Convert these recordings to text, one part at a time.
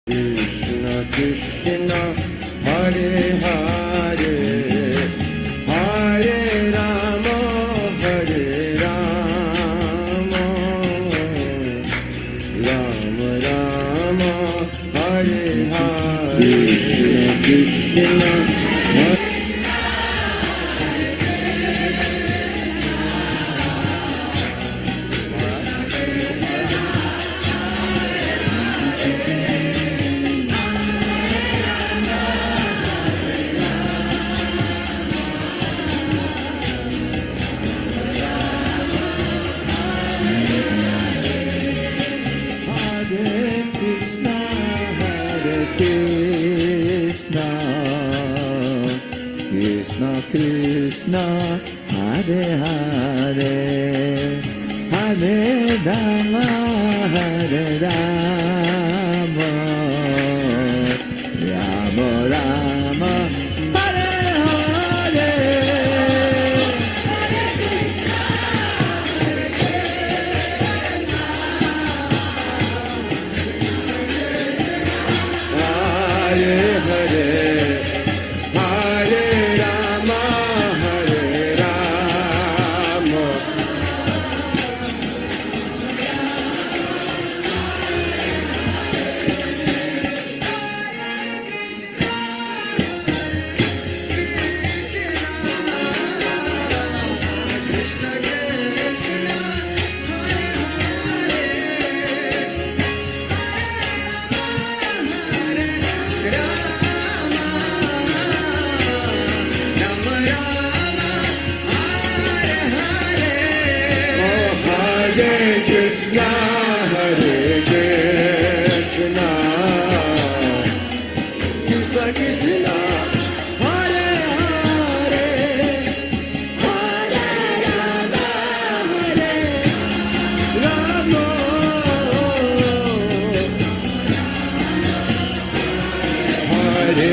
Krishna Krishna Hare Hare Hare Rama Hare Rama Rama Rama Hare Hare Krishna Krishna Krishna Hare Hare Hare Rama Hare Rama Rama Rama Hare Hare Hare Hare Krishna Hare Krishna Krishna Krishna Hare Hare Hare Rama Hare Rama Hare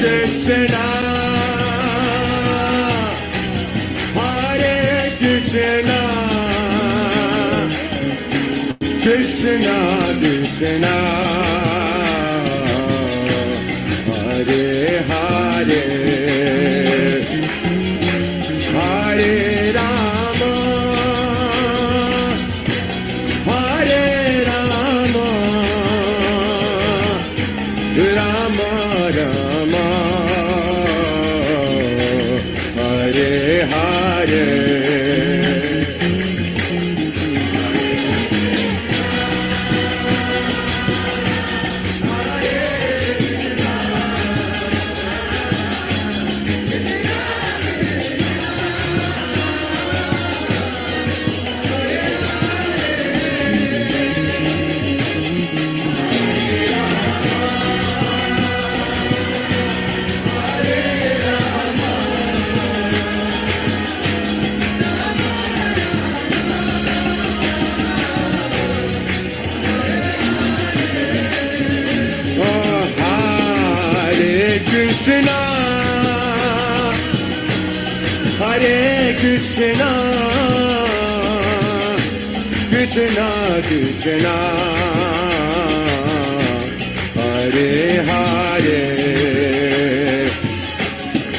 Krishna Hare Krishna Krishna Krishna Hare Hare Hare Rama Hare Rama Rama Rama Hare Hare Krishna Hare Krishna Krishna Krishna Hare Hare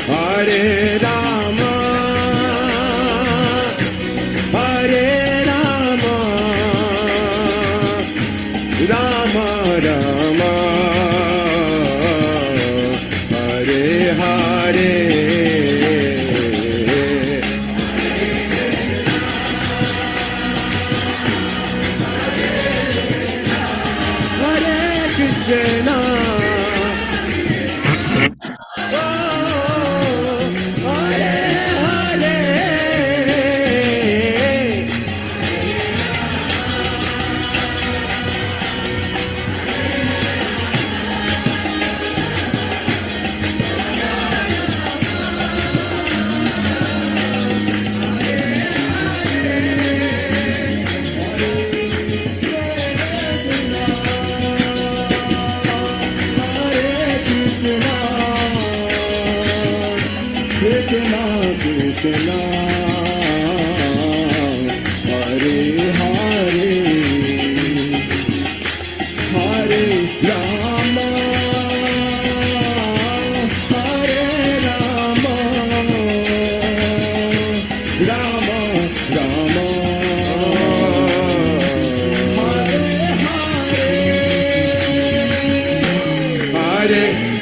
Hare Rama Hare Rama Rama Rama Hare Hare Krishna Oh Hare Hare Krishna Krishna Hare Hare Hare Rama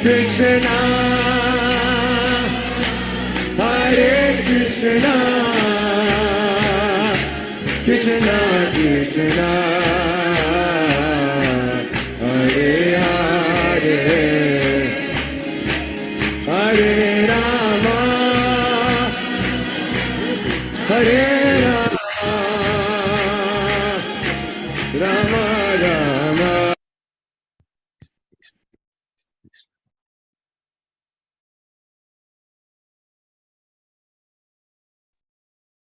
Krishna, Hare Krishna, Krishna Krishna, Hare Hare, Hare Rama, Hare Rama, Rama Rama.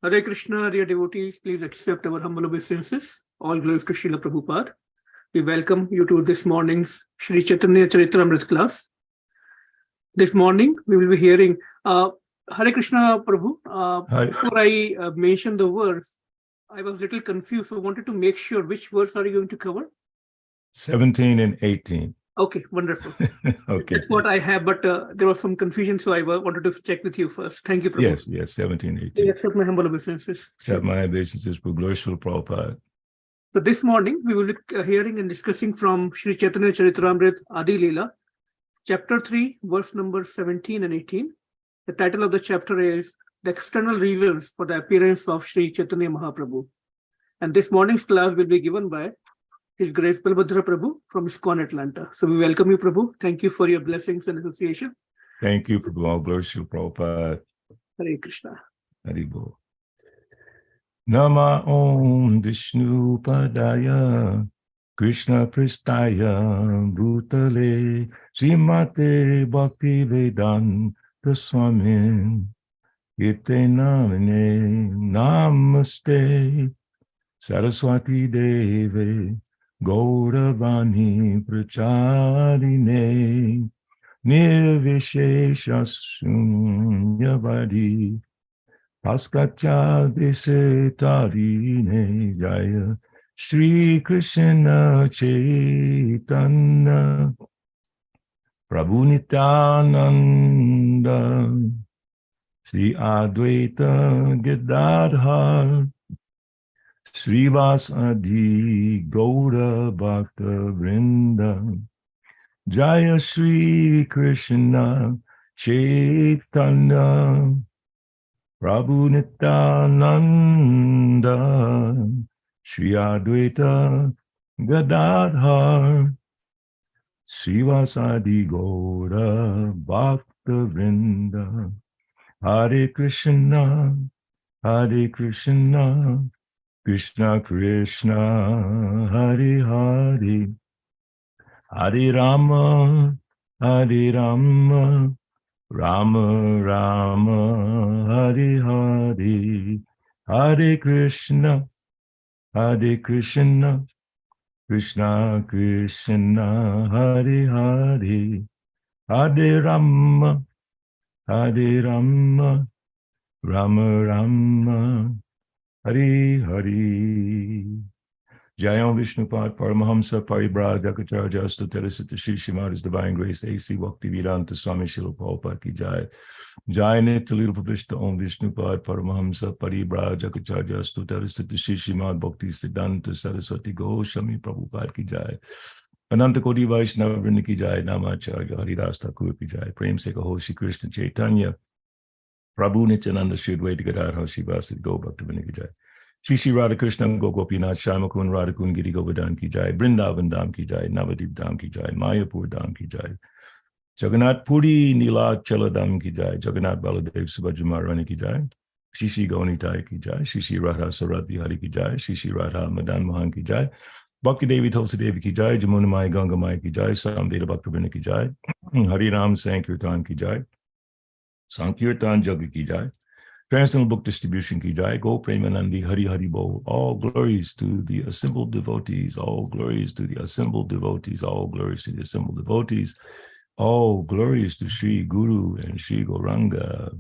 Hare Krishna, dear devotees, please accept our humble obeisances. All glories to Srila Prabhupada. We welcome you to this morning's Sri Chaitanya Charitamrita class. This morning, we will be hearing Hare Krishna, Prabhu. Before I mention the verse, I was a little confused, so I wanted to make sure which verse are you going to cover? 17 and 18. Okay, wonderful. Okay. That's what I have, but there was some confusion, so I wanted to check with you first. Thank you, Prabhu. Yes, 17, 18. Please accept my humble obeisances. Accept my obeisances for glory to Prabhupada. So this morning, we will be hearing and discussing from Sri Chaitanya Charitamrita Adi Lila, chapter 3, verse number 17 and 18. The title of the chapter is The External Reasons for the Appearance of Sri Chaitanya Mahaprabhu. And this morning's class will be given by His Grace Balabhadra Prabhu from ISKCON Atlanta. So we welcome you, Prabhu. Thank you for your blessings and association. Thank you, Prabhu. All glory to Prabhupada. Hare Krishna. Haribol. Nama Om Vishnu Padaya Krishna Pristaya Bhutale Srimate Bhakti Vedanta Swamin Ite Namane Namaste Saraswati Deve Gauravani Pracharine Nirvishesha Shunyavadi Paskatya Desetarine Jaya Shri Krishna Chaitanya Prabhu Nityananda Sri Advaita Gadadhar Srivasadi Gaura Bhakta Vrinda Jaya Shri Krishna Chaitanya Prabhu Nityananda Shri Advaita Gadadhar Srivasadi Gaura Bhakta Vrinda Hare Krishna Hare Krishna Krishna Krishna Hare Hare Hare Rama Hare Rama Rama Rama Hare Hare Hare Krishna Krishna Krishna Hare Hare Hare Rama Rama Rama Hare Hare. Jayam Vishnupad Paramahamsa Paribrajakacarya Astutarasita Shri Srimad Divine Grace A.C. Bhaktivedanta Swami Srila Prabhupada Ki Jai. Jai Nitya Lila Prabhishta Om Vishnupad Paramahamsa Paribrajakacarya Astutarasita Shri Srimad Bhakti Siddhanta Saraswati Goswami Prabhupada Ki Jai. Ananta Koti Vaishnava Vrinda Ki Jai. Namacharya Haridas Thakur Ki Jai. Prem Se Kaho Shri Krishna Chaitanya Prabhu Nityananda Shri Advaita Gadadhar Srivasadi Gaura Bhakta Vrinda Ki Jai. Shri Shri Radha Krishna Gopinath Shyamakun Radhakun Giri Govardhan Ki Jai, Brindavan Dham Ki Jai, Navadip Dham Ki Jai, Mayapur Dham Ki Jai, Jagannath Puri Nila Chala Dham Ki Jai, Jagannath Baladev Subhadra Maharani Ki Jai, Shri Shri Gaunitai Ki Jai, Shri Shri Radha Sarathi Hari Ki Jai, Shri Shri Radha Madan Mohan Ki Jai, Bhakti Devi Tulsi Devi Ki Jai, Jamuna Mai Ganga Mai Ki Jai, Samdeta Bhakta Vrinda Ki Jai, Hari Ram Sankirtan Ki Jai, Sankirtan Jagga Ki Jai, Transcendental Book Distribution Ki Jai, Go Premanandi Hari Hari Bo. All glories to the assembled devotees, all glories to the assembled devotees, all glories to the assembled devotees, all glories to Sri Guru and Sri Gauranga.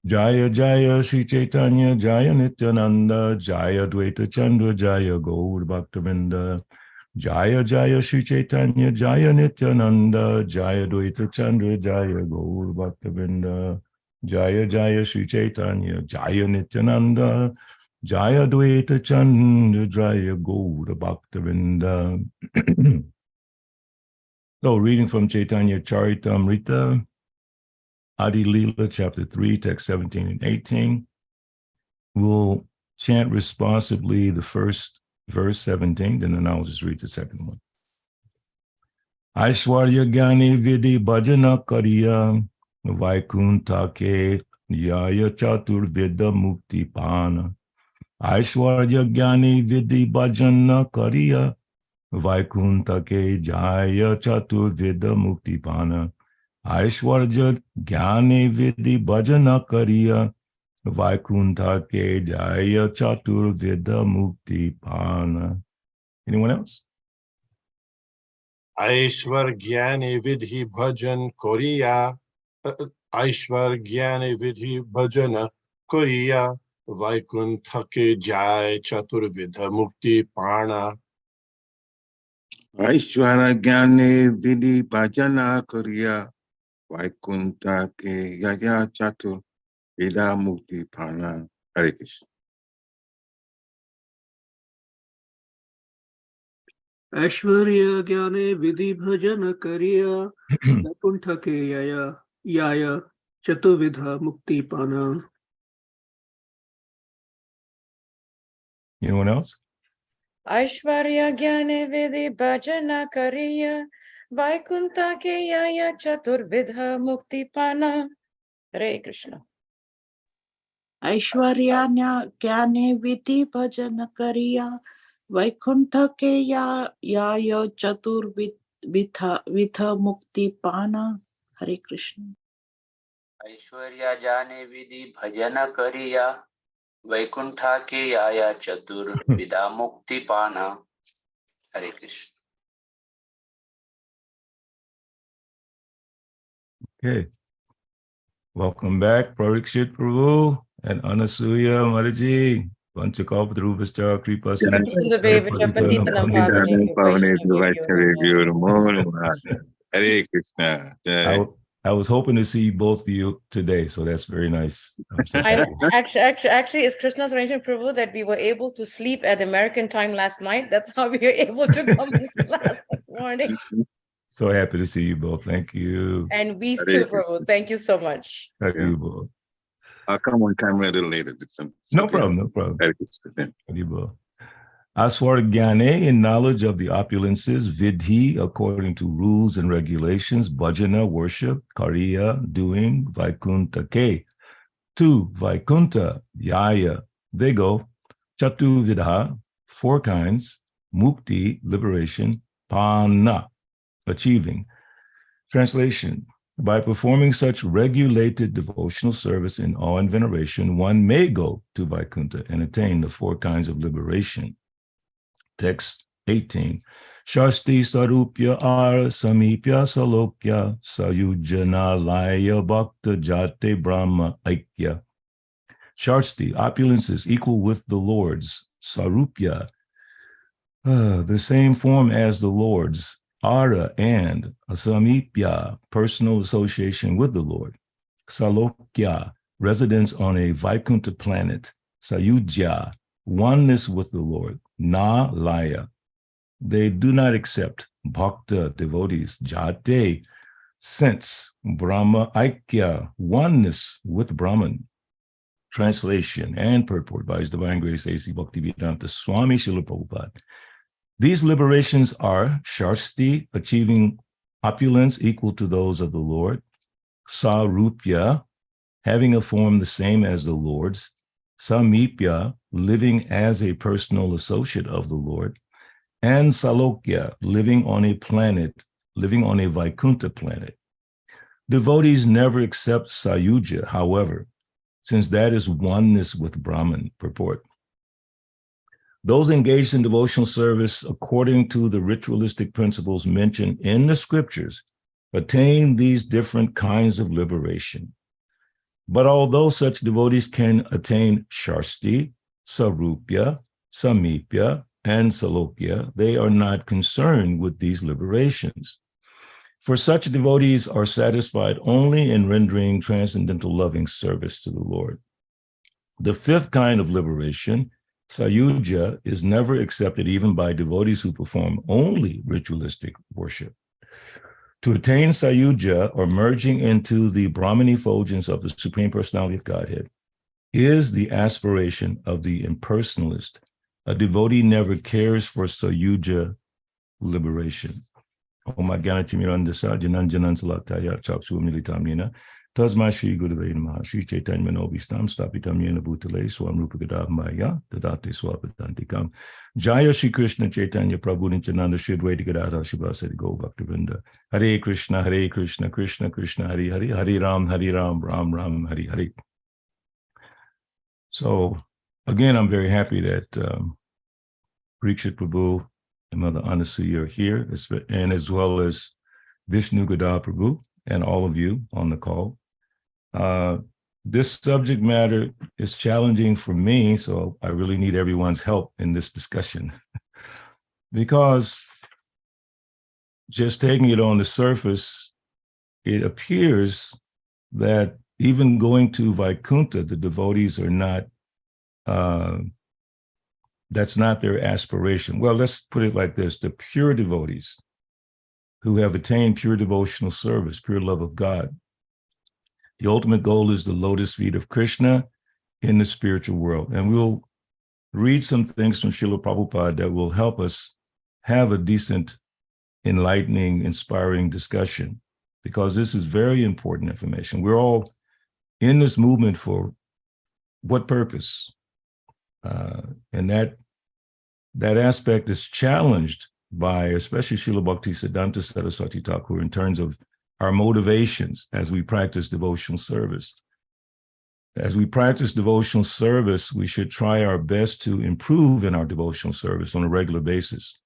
Jaya Jaya Sri Chaitanya Jaya Nityananda Jaya Dvaita Chandra Jaya Gaur Bhaktavinda Jaya Jaya Sri Chaitanya Jaya Nityananda Jaya Dvaita Chandra Jaya Gaur Bhaktavinda Jaya Jaya Sri Chaitanya Jaya Nityananda Jaya Dvaita Chandra Jaya Gaur Bhaktavinda. So reading from Chaitanya Charitamrita, Adi Lila, chapter 3, text 17 and 18. We'll chant responsibly the first verse 17, then I'll just read the second one. Aishwarya Gyani Vidhi Bhajana Kariya Vaikunta Ke Nyaya Chatur Vida Mukti Pana. Aishwarya Gyani Vidhi Bhajana Kariya Vaikunta Ke Jaya Chatur Vida Mukti Pana. Aishwarya Gyani Vidhi Bhajana Kariya Vaikunta Ke Jaya Chatur Vida Mukti Pana. Anyone else? Aishwar Gyani Vidhi Bhajan Koriya. Aishwar Gyani Vidhi Bhajana Koriya. Vaikuntha ke Jai Chaturvidha Mukti Pana. Aishwara Gyane Vidhi Bhajana Kariya Vaikunta Ke Yaya Chatu Vida Mukti Pana. Hare Krishna. Aishwarya Gyane Vidhi Bhajan Kariya Vaikuntha ke Yaya Chatuvidha Mukti Pana. Anyone else? Aishwarya Gyane Vidhi Bhajana Kariya Vaikunta ke Yaya Chaturvidha Mukti Pana. Hare Krishna. Aishwarya Gyane Vidhi Bhajana Kariya Vaikunta ke Yaya Chaturvidha Mukti Pana. Hare Krishna. Aishwarya Jane Vidhi Bhajana Kariya Vaikuntha ke Yaya Chatur Vida Mukti Pana. Hare Krishna. Okay. Welcome back, Parikshit Prabhu and Anasuya Mataji. Panchakalpadrupascha Kripa Hare Krishna. I was hoping to see both of you today, so that's very nice. Actually, it's Krishna's arrangement, Prabhu, that we were able to sleep at American time last night. That's how we were able to come in class this morning. So happy to see you both. Thank you. And we too, Prabhu. Thank you so much. Thank you both. I'll come one time a little later. No problem, no problem. Hare Krishna. Thank you both. Aswargyane, in knowledge of the opulences, vidhi, according to rules and regulations, bhajana, worship, kariya, doing, vaikunta ke, to vaikunta, yaya, they go, chatu vidha, four kinds, mukti, liberation, pana, achieving. Translation, by performing such regulated devotional service in awe and veneration, one may go to vaikunta and attain the four kinds of liberation. Text 18. Shasti sarupya ara samipya salokya sayujana laya bhakta jate brahma aikya. Shasti, opulences equal with the Lord's. Sarupya, the same form as the Lord's. Ara and asamipya, personal association with the Lord. Salokya, residence on a Vaikuntha planet. Sayujya, oneness with the Lord. Na laya, they do not accept. Bhakta, devotees. Jate, sense. Brahma aikya, oneness with Brahman. Translation and purport by His Divine Grace A.C. Bhaktivedanta Swami Srila Prabhupada. These liberations are Shasti, achieving opulence equal to those of the Lord. Sarupya, having a form the same as the Lord's. Samipya, living as a personal associate of the Lord. And Salokya, living on a planet, living on a Vaikuntha planet. Devotees never accept Sayuja, however, since that is oneness with Brahman. Purport. Those engaged in devotional service according to the ritualistic principles mentioned in the scriptures attain these different kinds of liberation. But although such devotees can attain Shasti, Sarupya, Samipya, and Salokya, they are not concerned with these liberations. For such devotees are satisfied only in rendering transcendental loving service to the Lord. The fifth kind of liberation, Sayuja, is never accepted even by devotees who perform only ritualistic worship. To attain Sayuja, or merging into the Brahman effulgence of the Supreme Personality of Godhead, is the aspiration of the impersonalist. A devotee never cares for Sayuja liberation. Om Agyanati Mirandasa Jananjanan Salakaya Chaksu Militamina Tasma Shri Gurave Namaha Shri Chaitanya Manobhistam Stapitam Yena Bhutale Swam Rupa Gadav Maya Dadate Swapatantikam Jaya Shri Krishna Chaitanya Prabhu Nityananda Shri Advaita Gadadhar Shivasati Go Bhaktivinoda Hare Krishna Krishna Krishna Hare Hare Hare Ram Ram Ram Hare Hare. So again, I'm very happy that Parikshit Prabhu and Mother Anasuya are here, and as well as Vishnu Gadar Prabhu and all of you on the call. This subject matter is challenging for me, so I really need everyone's help in this discussion. Because just taking it on the surface, it appears that even going to Vaikuntha, the devotees are not, that's not their aspiration. Well, let's put it like this: the pure devotees who have attained pure devotional service, pure love of God. The ultimate goal is the lotus feet of Krishna in the spiritual world. And we'll read some things from Srila Prabhupada that will help us have a decent, enlightening, inspiring discussion, because this is very important information. We're all in this movement for what purpose? And that aspect is challenged by especially Srila Bhaktisiddhanta Saraswati Thakur in terms of our motivations as we practice devotional service. As we practice devotional service, we should try our best to improve in our devotional service on a regular basis.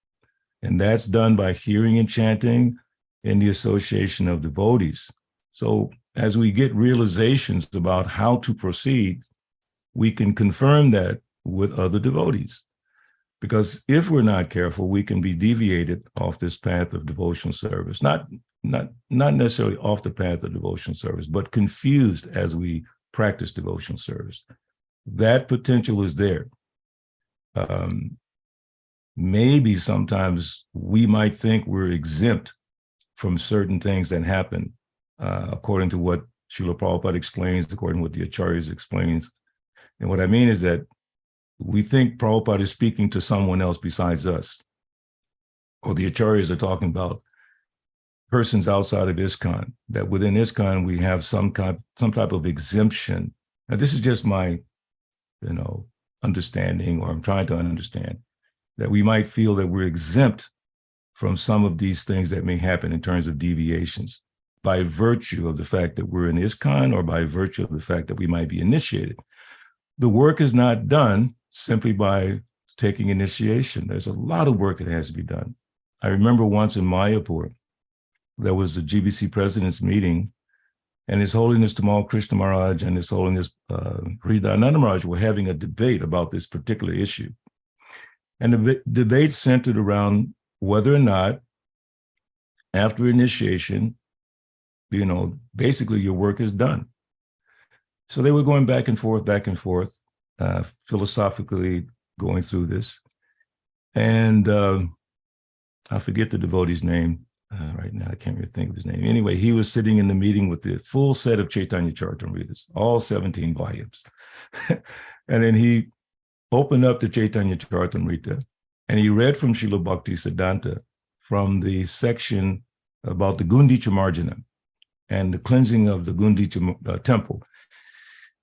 And that's done by hearing and chanting in the association of devotees. So as we get realizations about how to proceed, we can confirm that with other devotees. Because if we're not careful, we can be deviated off this path of devotional service, not necessarily off the path of devotional service, but confused as we practice devotional service. That potential is there. Maybe sometimes we might think we're exempt from certain things that happen, according to what Srila Prabhupada explains, according to what the Acharyas explains. And what I mean is that we think Prabhupada is speaking to someone else besides us, or the Acharyas are talking about persons outside of ISKCON, that within ISKCON we have some type of exemption. Now, this is just my, understanding, or I'm trying to understand, that we might feel that we're exempt from some of these things that may happen in terms of deviations by virtue of the fact that we're in ISKCON, or by virtue of the fact that we might be initiated. The work is not done simply by taking initiation. There's a lot of work that has to be done. I remember once in Mayapur, there was a GBC president's meeting, and His Holiness Tamal Krishna Maharaj and His Holiness Hridayananda Maharaj were having a debate about this particular issue. And the debate centered around whether or not, after initiation, basically your work is done. So they were going back and forth, philosophically going through this. And I forget the devotee's name right now. I can't really think of his name. Anyway, he was sitting in the meeting with the full set of Chaitanya Charitamritas, all 17 volumes. And then he opened up the Chaitanya Charitamrita, and he read from Srila Bhaktisiddhanta from the section about the Gundicha Marjana and the cleansing of the Gundicha temple,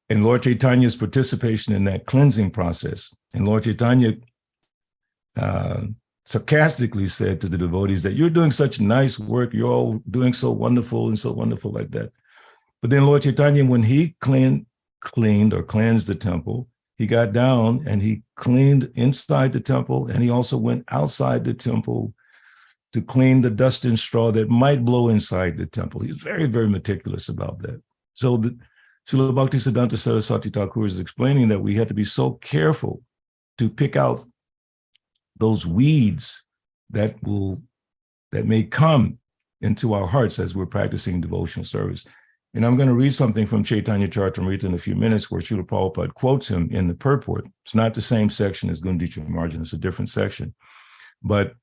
and Lord Chaitanya's participation in that cleansing process. And Lord Chaitanya sarcastically said to the devotees that you're doing such nice work, you're all doing so wonderful like that. But then Lord Chaitanya, when he cleansed the temple, he got down and he cleaned inside the temple, and he also went outside the temple to clean the dust and straw that might blow inside the temple. He's very, very meticulous about that. So Srila Bhaktisiddhanta Saraswati Thakur is explaining that we have to be so careful to pick out those weeds that may come into our hearts as we're practicing devotional service. And I'm going to read something from Chaitanya Charitamrita in a few minutes where Srila Prabhupada quotes him in the purport. It's not the same section as Gundicha Marjana, it's a different section. But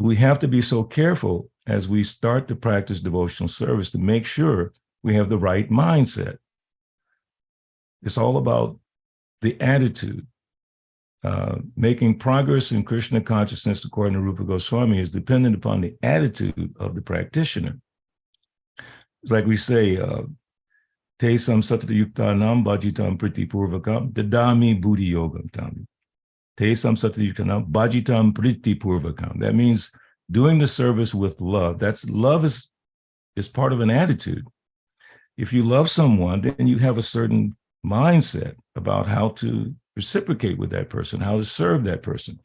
we have to be so careful as we start to practice devotional service to make sure we have the right mindset. It's all about the attitude. Making progress in Krishna consciousness, according to Rupa Goswami, is dependent upon the attitude of the practitioner. It's like we say, Te sam satata yuktanam bhajitam priti purvakam dadami buddhi yogam tam. Te sam satata yuktanam bhajitam priti purvakam. That means doing the service with love. That's love is part of an attitude. If you love someone, then you have a certain mindset about how to reciprocate with that person, how to serve that person.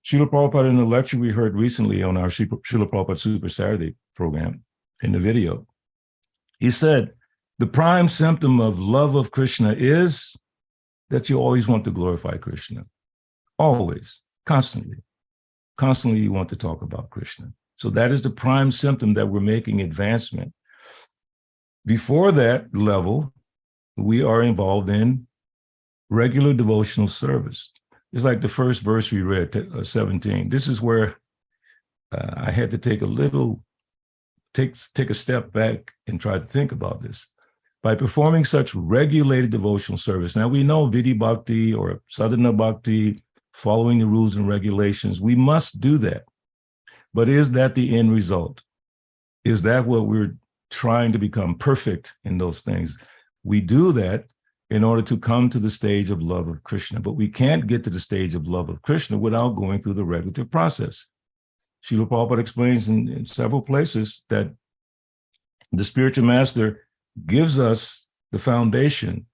Srila Prabhupada, in the lecture we heard recently on our Srila Prabhupada Super Saturday program, in the video, he said, the prime symptom of love of Krishna is that you always want to glorify Krishna. Always, constantly. Constantly you want to talk about Krishna. So that is the prime symptom that we're making advancement. Before that level, we are involved in regular devotional service. It's like the first verse we read, 17. This is where I had to take a step back and try to think about this. By performing such regulated devotional service, now we know Vidhi Bhakti or Sadhana Bhakti, following the rules and regulations, we must do that. But is that the end result? Is that what we're trying to become perfect in those things? We do that in order to come to the stage of love of Krishna, but we can't get to the stage of love of Krishna without going through the regulative process. Srila Prabhupada explains in several places that the spiritual master gives us the foundation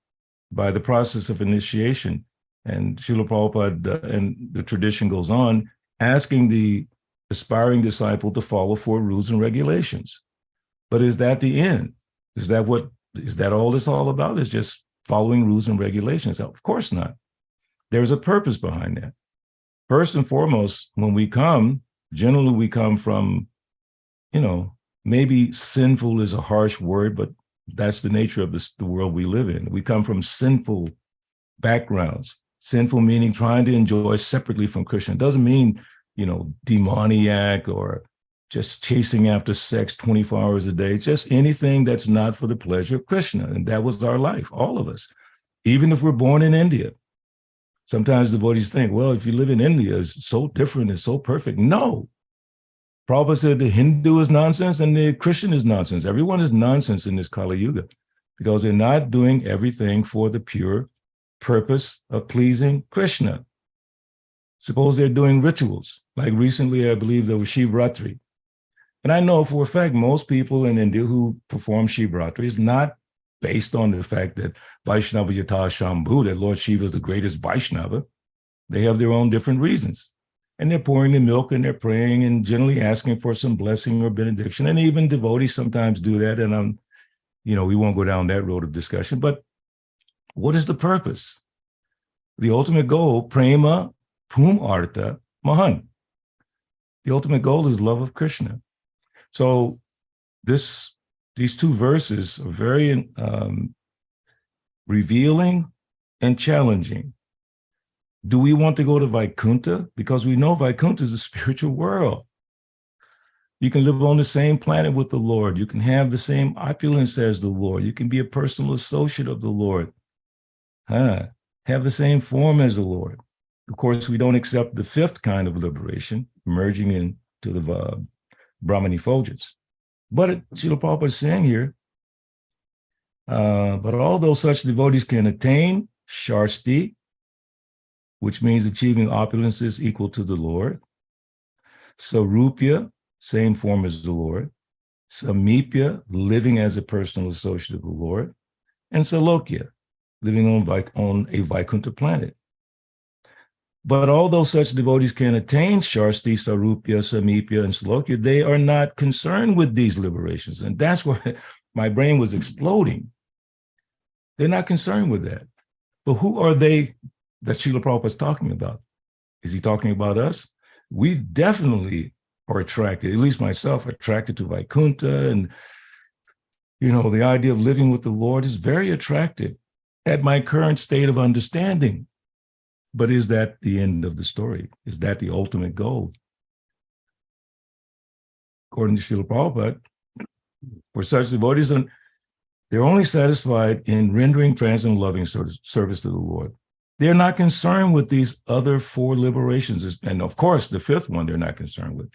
by the process of initiation. And Srila Prabhupada and the tradition goes on, asking the aspiring disciple to follow 4 rules and regulations. But is that the end? Is that all it's all about? Is just following rules and regulations? Of course not. There's a purpose behind that. First and foremost, when we come, generally we come from, maybe sinful is a harsh word, but that's the nature of the world we live in. We come from sinful backgrounds. Sinful meaning trying to enjoy separately from Krishna. It doesn't mean, demoniac or just chasing after sex 24 hours a day, just anything that's not for the pleasure of Krishna. And that was our life, all of us. Even if we're born in India. Sometimes devotees think, well, if you live in India, it's so different, it's so perfect. No. Prabhupada said the Hindu is nonsense and the Christian is nonsense. Everyone is nonsense in this Kali Yuga because they're not doing everything for the pure purpose of pleasing Krishna. Suppose they're doing rituals. Like recently, I believe there was Shivratri. And I know for a fact, most people in India who perform Shivratri is not based on the fact that Vaishnava Yata Shambhu, that Lord Shiva is the greatest Vaishnava. They have their own different reasons. And they're pouring the milk and they're praying and generally asking for some blessing or benediction. And even devotees sometimes do that. And we won't go down that road of discussion. But what is the purpose? The ultimate goal, prema pum artha mahan. The ultimate goal is love of Krishna. So these 2 verses are very revealing and challenging. Do we want to go to Vaikuntha? Because we know Vaikuntha is a spiritual world. You can live on the same planet with the Lord. You can have the same opulence as the Lord. You can be a personal associate of the Lord. Have the same form as the Lord. Of course, we don't accept the 5th kind of liberation, merging into the Brahman effulgence. But Srila Prabhupada is saying here, but although such devotees can attain Sharsti, which means achieving opulences equal to the Lord, Sarupya, same form as the Lord, Samipya, living as a personal associate of the Lord, and Salokya, living on a Vaikuntha planet. But although such devotees can attain Sharsti, Sarupya, Samipya, and Salokya, they are not concerned with these liberations. And that's where my brain was exploding. They're not concerned with that. But who are they that Srila Prabhupada is talking about? Is he talking about us? We definitely are attracted, at least myself, attracted to Vaikuntha. And, the idea of living with the Lord is very attractive at my current state of understanding. But is that the end of the story? Is that the ultimate goal? according to Srila Prabhupada, for such devotees, they're only satisfied in rendering transcendental loving service to the Lord. They're not concerned with these other four liberations. And of course, the fifth one, they're not concerned with.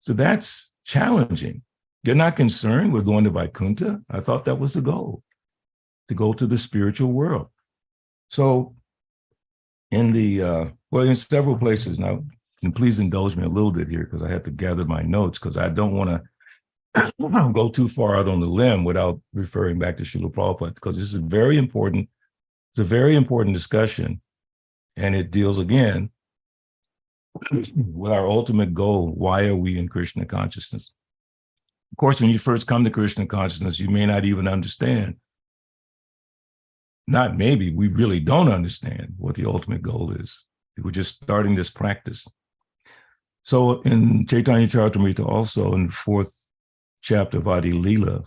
So that's challenging. They're not concerned with going to Vaikuntha. I thought that was the goal, to go to the spiritual world. So in several places now, and please indulge me a little bit here because I have to gather my notes because I don't want to go too far out on the limb without referring back to Srila Prabhupada, because this is very important. It's a very important discussion, and it deals again with our ultimate goal. Why are we in Krishna consciousness? Of course, when you first come to Krishna consciousness, you may not even understand. Not maybe, we really don't understand what the ultimate goal is. We're just starting this practice. So in Chaitanya Charitamrita, also in the 4th chapter of Adi Lila,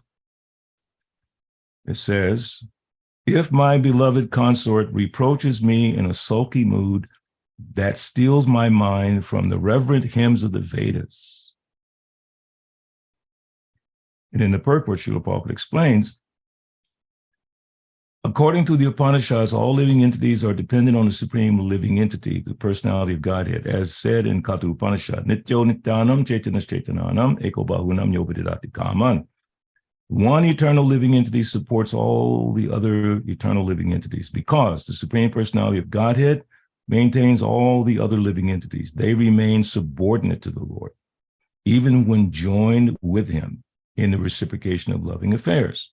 it says, if my beloved consort reproaches me in a sulky mood that steals my mind from the reverent hymns of the Vedas. And in the purport, Srila Prabhupada explains, according to the Upanishads, all living entities are dependent on the supreme living entity, the personality of Godhead, as said in Katu Upanishad, Nityo Nityanam Chaitanas Chaitananam Eko Bahunam Yovididati Kaman. One eternal living entity supports all the other eternal living entities because the supreme personality of Godhead maintains all the other living entities. They remain subordinate to the Lord, even when joined with him in the reciprocation of loving affairs.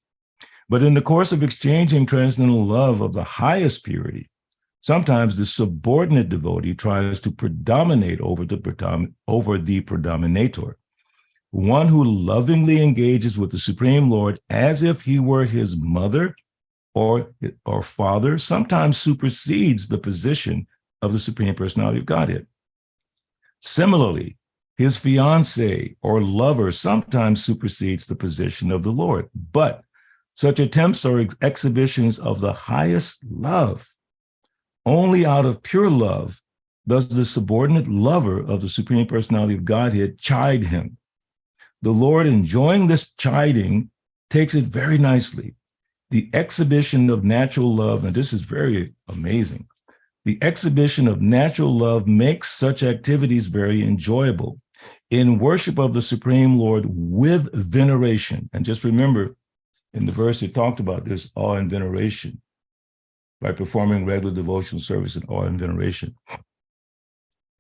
But in the course of exchanging transcendental love of the highest purity, sometimes the subordinate devotee tries to predominate over the predominator. One who lovingly engages with the Supreme Lord as if he were his mother or father sometimes supersedes the position of the Supreme Personality of Godhead. Similarly, his fiancé or lover sometimes supersedes the position of the Lord. But such attempts are exhibitions of the highest love. Only out of pure love does the subordinate lover of the Supreme Personality of Godhead chide him. The Lord, enjoying this chiding, takes it very nicely. The exhibition of natural love, and this is very amazing, the exhibition of natural love makes such activities very enjoyable. In worship of the Supreme Lord with veneration, and just remember, in the verse it talked about this awe and veneration, by performing regular devotional service in awe and veneration.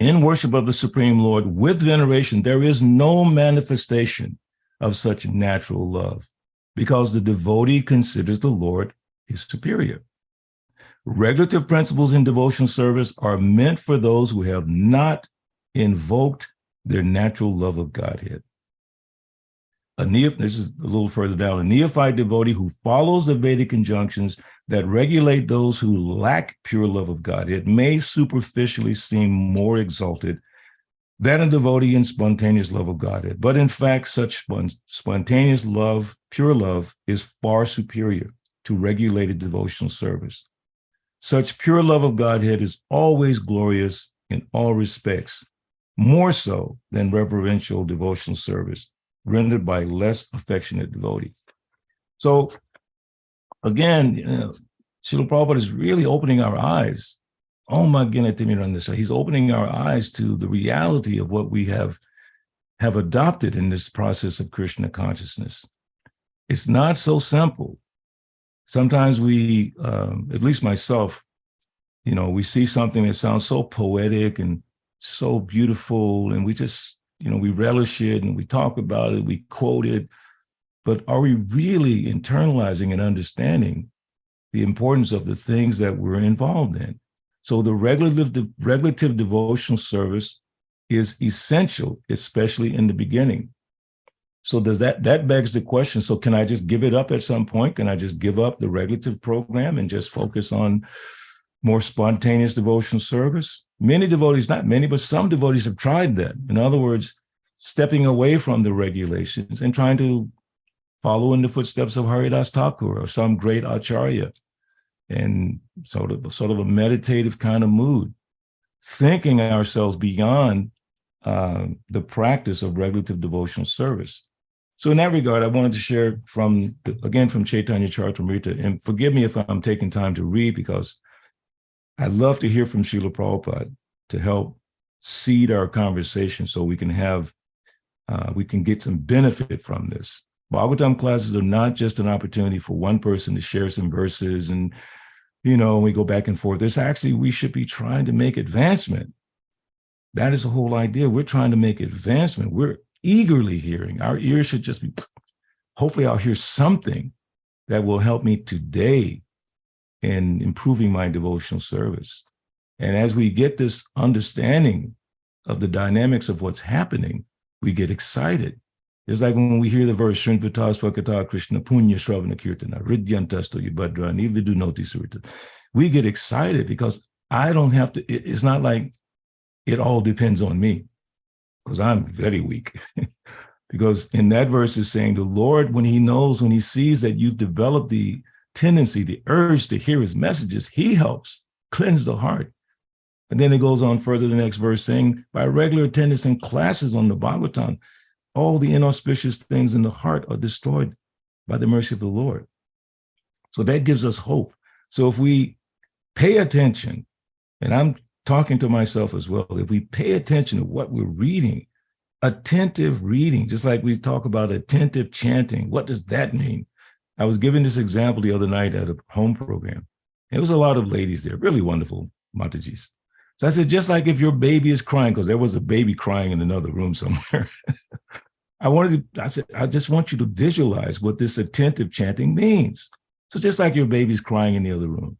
In worship of the Supreme Lord with veneration, there is no manifestation of such natural love because the devotee considers the Lord his superior. Regulative principles in devotional service are meant for those who have not invoked their natural love of Godhead. This is a little further down. A neophyte devotee who follows the Vedic injunctions that regulate those who lack pure love of Godhead may superficially seem more exalted than a devotee in spontaneous love of Godhead. But in fact, such spontaneous love, pure love, is far superior to regulated devotional service. Such pure love of Godhead is always glorious in all respects, more so than reverential devotional service rendered by less affectionate devotee. So again, Srila Prabhupada is really opening our eyes. Oh my goodness, he's opening our eyes to the reality of what we have adopted in this process of Krishna consciousness. It's not so simple. Sometimes we, at least myself, we see something that sounds so poetic and so beautiful, and we just, we relish it and we talk about it, we quote it, but are we really internalizing and understanding the importance of the things that we're involved in? So the regulative devotional service is essential, especially in the beginning. So does that begs the question, so can I just give it up at some point? Can I just give up the regulative program and just focus on more spontaneous devotional service? Many devotees, not many, but some devotees have tried that. In other words, stepping away from the regulations and trying to follow in the footsteps of Haridas Thakur or some great acharya, and sort of a meditative kind of mood, thinking ourselves beyond the practice of regulative devotional service. So in that regard, I wanted to share from Chaitanya Charitamrita, and forgive me if I'm taking time to read, because I'd love to hear from Srila Prabhupada to help seed our conversation so we can get some benefit from this. Bhagavatam classes are not just an opportunity for one person to share some verses and, we go back and forth. We should be trying to make advancement. That is the whole idea. We're trying to make advancement. We're eagerly hearing. Our ears should just be, hopefully I'll hear something that will help me today in improving my devotional service. And as we get this understanding of the dynamics of what's happening, we get excited. It's like when we hear the verse, Shrinvata Swakata Krishna Punya Shravana Kirtana, Ridyantasto Yubhadra, and Ividu Noti Surita. We get excited because I don't have to, it's not like it all depends on me, because I'm very weak. Because in that verse is saying the Lord, when he sees that you've developed the tendency, the urge to hear his messages, he helps cleanse the heart. And then it goes on further, the next verse saying, by regular attendance in classes on the Bhagavatam, all the inauspicious things in the heart are destroyed by the mercy of the Lord. So that gives us hope. So if we pay attention, and I'm talking to myself as well, if we pay attention to what we're reading, attentive reading, just like we talk about attentive chanting, what does that mean? I was given this example the other night at a home program. There was a lot of ladies there, really wonderful Matajis. So I said, just like if your baby is crying, because there was a baby crying in another room somewhere. I said, I just want you to visualize what this attentive chanting means. So just like your baby's crying in the other room,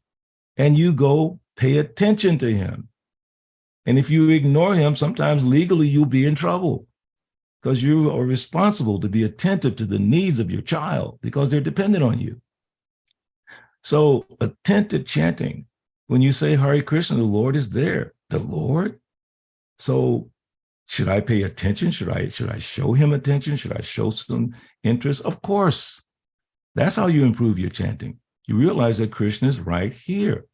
and you go pay attention to him. And if you ignore him, sometimes legally you'll be in trouble, because you are responsible to be attentive to the needs of your child because they're dependent on you. So attentive chanting, when you say Hare Krishna, the Lord is there. The Lord? So should I pay attention? Should I show him attention? Should I show some interest? Of course. That's how you improve your chanting. You realize that Krishna is right here.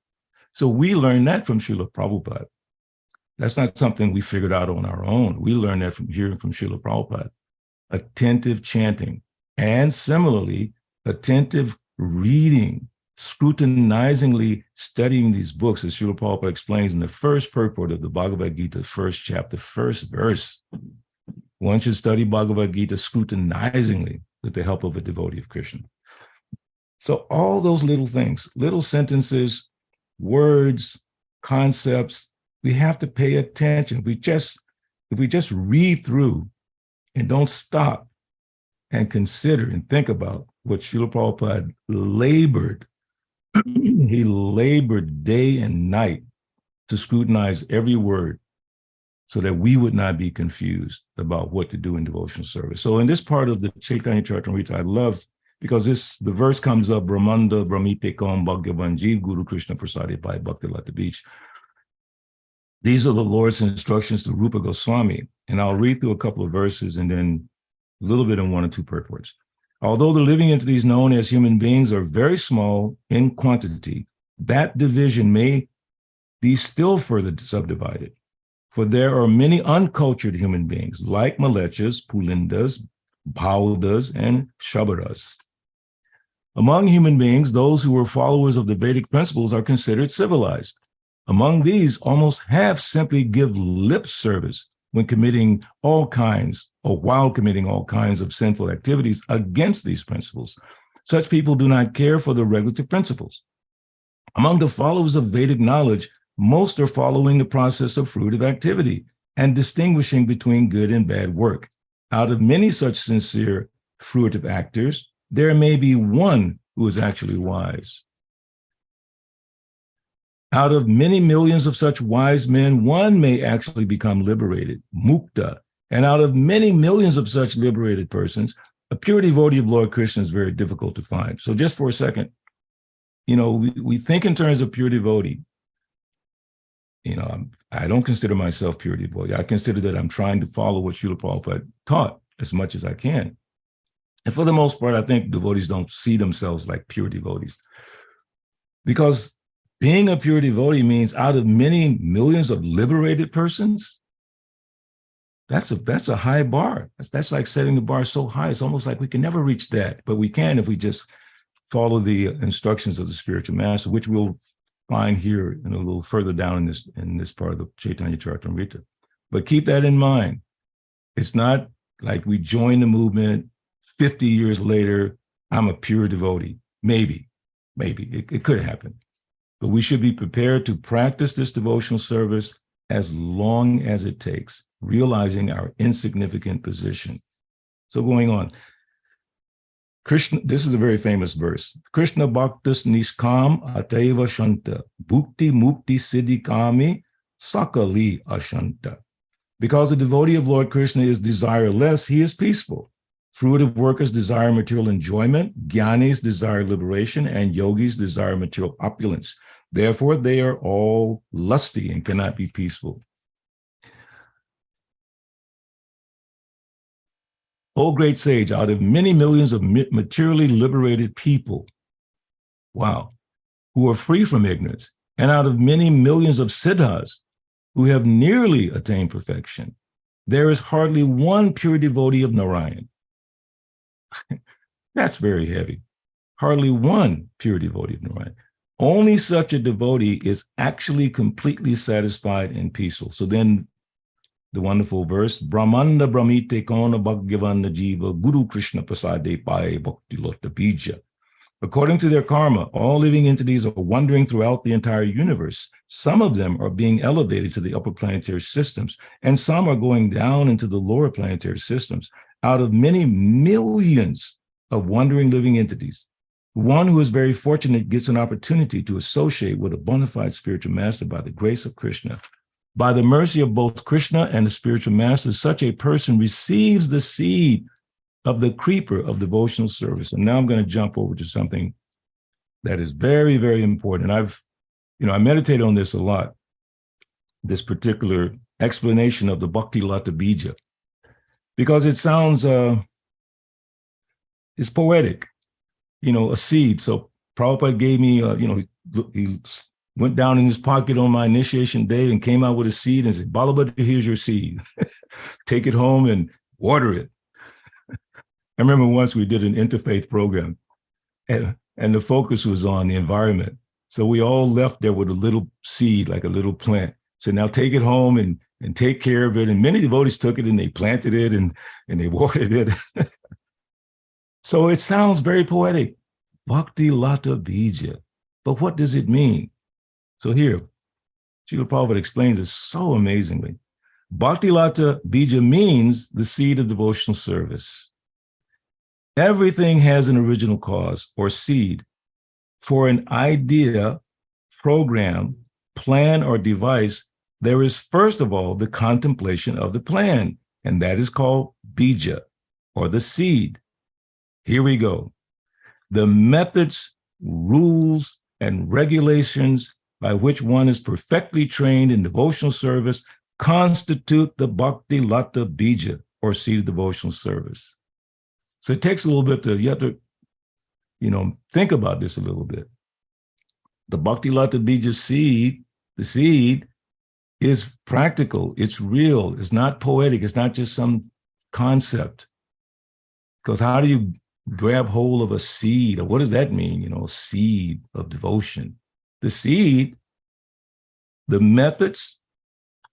So we learn that from Srila Prabhupada. That's not something we figured out on our own. We learned that from hearing from Srila Prabhupada. Attentive chanting, and similarly, attentive reading, scrutinizingly studying these books, as Srila Prabhupada explains in the first purport of the Bhagavad Gita, first chapter, first verse. One should study Bhagavad Gita scrutinizingly with the help of a devotee of Krishna. So all those little things, little sentences, words, concepts, we have to pay attention. If we just read through and don't stop and consider and think about what Srila Prabhupada labored, he labored day and night to scrutinize every word so that we would not be confused about what to do in devotional service. So in this part of the Chaitanya Charitamrita, I love, because the verse comes up, Brahmanda Brahmite Kam Bhagavan Jeev Guru Krishna Prasadi Bhai Bhakti Lata Beach. These are the Lord's instructions to Rupa Goswami. And I'll read through a couple of verses and then a little bit in one or two purports. Although the living entities known as human beings are very small in quantity, that division may be still further subdivided. For there are many uncultured human beings like Malechas, Pulindas, Bhaudas, and Shabaras. Among human beings, those who are followers of the Vedic principles are considered civilized. Among these, almost half simply give lip service when committing all kinds, or while committing all kinds of sinful activities against these principles. Such people do not care for the regulative principles. Among the followers of Vedic knowledge, most are following the process of fruitive activity and distinguishing between good and bad work. Out of many such sincere fruitive actors, there may be one who is actually wise. Out of many millions of such wise men, one may actually become liberated, mukta. And out of many millions of such liberated persons, a pure devotee of Lord Krishna is very difficult to find. So just for a second, we think in terms of pure devotee. I don't consider myself pure devotee. I consider that I'm trying to follow what Srila Prabhupada taught as much as I can. And for the most part, I think devotees don't see themselves like pure devotees. Because being a pure devotee means out of many millions of liberated persons, that's a high bar. That's like setting the bar so high. It's almost like we can never reach that, but we can if we just follow the instructions of the spiritual master, which we'll find here and a little further down in this part of the Chaitanya Charitamrita. But keep that in mind. It's not like we join the movement 50 years later, I'm a pure devotee. Maybe it could happen. But we should be prepared to practice this devotional service as long as it takes, realizing our insignificant position. So going on, Krishna, this is a very famous verse. Krishna bhaktas nishkam ateva shanta, bhukti mukti siddhi kami sakali ashanta. Because the devotee of Lord Krishna is desireless, he is peaceful. Fruitive workers desire material enjoyment, jnanis desire liberation, and yogis desire material opulence. Therefore, they are all lusty and cannot be peaceful. O great sage, out of many millions of materially liberated people, wow, who are free from ignorance, and out of many millions of siddhas who have nearly attained perfection, there is hardly one pure devotee of Narayan. That's very heavy. Hardly one pure devotee of Narayan. Only such a devotee is actually completely satisfied and peaceful. So then the wonderful verse, Brahmanda Brahmite Kona Bhagavana Jiva Guru Krishna Prasade Paye Bhakti Lotta Bija. According to their karma, all living entities are wandering throughout the entire universe. Some of them are being elevated to the upper planetary systems, and some are going down into the lower planetary systems. Out of many millions of wandering living entities, one who is very fortunate gets an opportunity to associate with a bona fide spiritual master by the grace of Krishna. By the mercy of both Krishna and the spiritual master, such a person receives the seed of the creeper of devotional service. And now I'm going to jump over to something that is very, very important. I meditate on this a lot, this particular explanation of the Bhakti Lata Bija, because it sounds, it's poetic, a seed. So Prabhupada gave me, he went down in his pocket on my initiation day and came out with a seed and said, Balabhadra, here's your seed. Take it home and water it. I remember once we did an interfaith program and the focus was on the environment. So we all left there with a little seed, like a little plant. So now take it home and take care of it. And many devotees took it and they planted it and they watered it. So it sounds very poetic. Bhakti Lata Bija. But what does it mean? So here, Srila Prabhupada explains it so amazingly. Bhakti Lata Bija means the seed of devotional service. Everything has an original cause or seed. For an idea, program, plan, or device, there is first of all the contemplation of the plan, and that is called bija, or the seed. Here we go. The methods, rules, and regulations by which one is perfectly trained in devotional service constitute the Bhakti Lata Bija, or seed of devotional service. So it takes a little bit you have to, think about this a little bit. The Bhakti Lata Bija seed, the seed, is practical, it's real, it's not poetic, it's not just some concept. Because how do you grab hold of a seed? Or what does that mean? Seed of devotion. The seed, the methods,